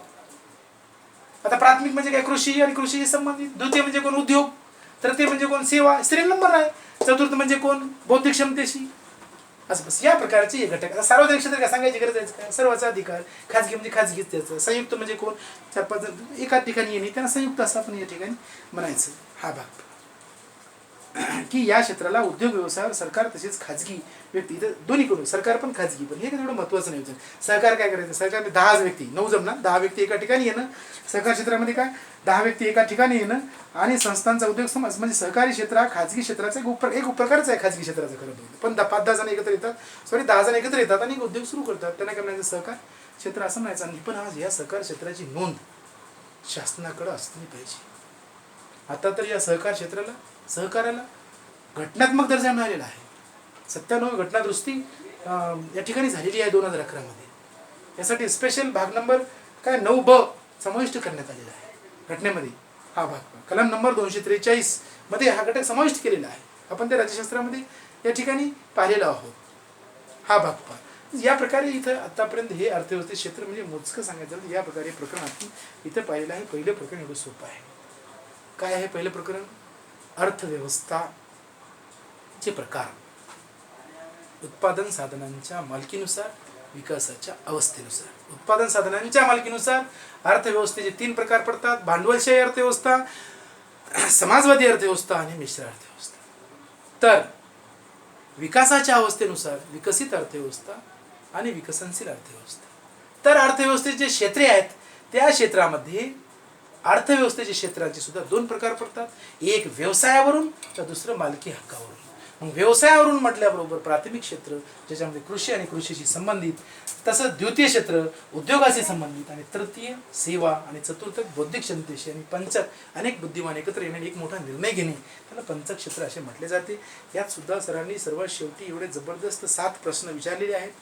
आता प्राथमिक म्हणजे काय? कृषी आणि कृषीशी संबंधित. द्वितीय म्हणजे कोण? उद्योग. तृतीय म्हणजे कोण? सेवा. सिरियल नंबर आहे. चतुर्थ म्हणजे कोण? बौद्धिक क्षमतेशी. असं बस या प्रकारचे हे घटक. आता सार्वजनिक क्षेत्र काय सांगायची गरज आहे काय? सर्वांचा अधिकार. खाजगी म्हणजे खाजगीच त्याचं. संयुक्त म्हणजे कोण? 4-5 एका ठिकाणी येणे, त्यांना संयुक्त असं आपण या ठिकाणी म्हणायचं. हा भाग की या क्षेत्राला उद्योग व्यवसायावर सरकार तसेच खाजगी व्यक्ती, इथं दोन्ही करून सरकार पण खाजगी पण, हे काही एवढं महत्त्वाचं नाही. सरकार काय करायचं? सरकार 10 व्यक्ती, 9 जण, 10 व्यक्ती एका ठिकाणी येणं. सहकार क्षेत्रामध्ये काय? 10 व्यक्ती एका ठिकाणी येणं. आणि संस्थांचा उद्योग समाज म्हणजे सहकारी क्षेत्र हा खाजगी क्षेत्राचा एक प्रकारचा आहे. खाजगी क्षेत्राचा खरं बघितलं पण 5-10 जण एकत्र येतात, 10 जण एकत्र येतात आणि उद्योग सुरू करतात. त्यांना काय म्हणायचं? सहकार क्षेत्र असं म्हणायचं. आणि पण आज या सहकार क्षेत्राची नोंद शासनाकडे असली पाहिजे. आता तर या सहकार क्षेत्राला, सहकार्याला घटनात्मक दर्जा मिळालेला आहे. 97 घटना दुरुस्ती या ठिकाणी झालेली आहे 2011 मध्ये. यासाठी स्पेशल भाग नंबर काय 9ब समाविष्ट करण्यात आलेला आहे घटनेमध्ये. हा भाग कलम नंबर 243 मध्ये हा घटक समाविष्ट केलेला आहे. आपण त्या राज्यशास्त्रामध्ये या ठिकाणी पाहिलेलो आहोत. हा भाग पहा. या प्रकारे इथं आतापर्यंत हे अर्थव्यवस्थेचे क्षेत्र म्हणजे मोजकं सांगायचं तर या प्रकारे प्रकरण आपण इथं पाहिलेलं आहे. पहिलं प्रकरण एवढं सोपं आहे. काय आहे पहिलं प्रकरण? अर्थव्यवस्था चे प्रकार. उत्पादन साधनांच्या मालकीनुसार, विकासाच्या अवस्थेनुसार. उत्पादन साधनांच्या मालकीनुसार अर्थव्यवस्थेचे 3 प्रकार पडतात: भांडवलशाही अर्थव्यवस्था, समाजवादी अर्थव्यवस्था आणि मिश्र अर्थव्यवस्था. तर विकासाच्या अवस्थेनुसार विकसित अर्थव्यवस्था आणि विकसनशील अर्थव्यवस्था. तर अर्थव्यवस्थेचे जे क्षेत्रे आहेत त्या क्षेत्रामध्ये अर्थव्यवस्थेच्या क्षेत्राचे सुद्धा 2 प्रकार पडतात. एक व्यवसायावरून तर दुसरं मालकी हक्कावरून. मग व्यवसायावरून म्हटल्याबरोबर प्राथमिक क्षेत्र ज्याच्यामध्ये कृषी आणि कृषीशी संबंधित, तसंच द्वितीय क्षेत्र उद्योगाशी संबंधित, आणि तृतीय सेवा, आणि चतुर्थ बौद्धिक क्षमतेशी, आणि पंचक अनेक बुद्धिमान एकत्र येणे एक मोठा निर्णय घेणे, त्याला पंचक क्षेत्र असे म्हटले जाते. यात सुद्धा सरांनी सर्वात शेवटी एवढे जबरदस्त 7 प्रश्न विचारलेले आहेत.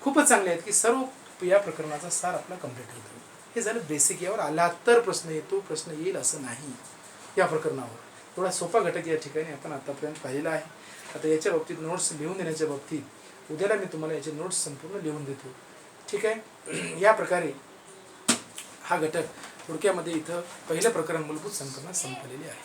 खूपच चांगले आहेत की सर्व या प्रकरणाचा सार आपला कंप्लीट होतो. हे झालं बेसिक. यावर आला तर प्रश्न येतो, प्रश्न येईल असं नाही. या प्रकरणावर थोडा सोपा घटक या ठिकाणी आपण आतापर्यंत पाहिलेला आहे. आता याच्या बाबतीत नोट्स लिहून देण्याच्या बाबतीत उद्याला मी तुम्हाला याचे नोट्स संपूर्ण लिहून देतो. ठीक आहे. या प्रकारे हा घटक थोडक्यामध्ये इथं पहिलं प्रकरण मूलभूत संकल्पना संपलेली आहे.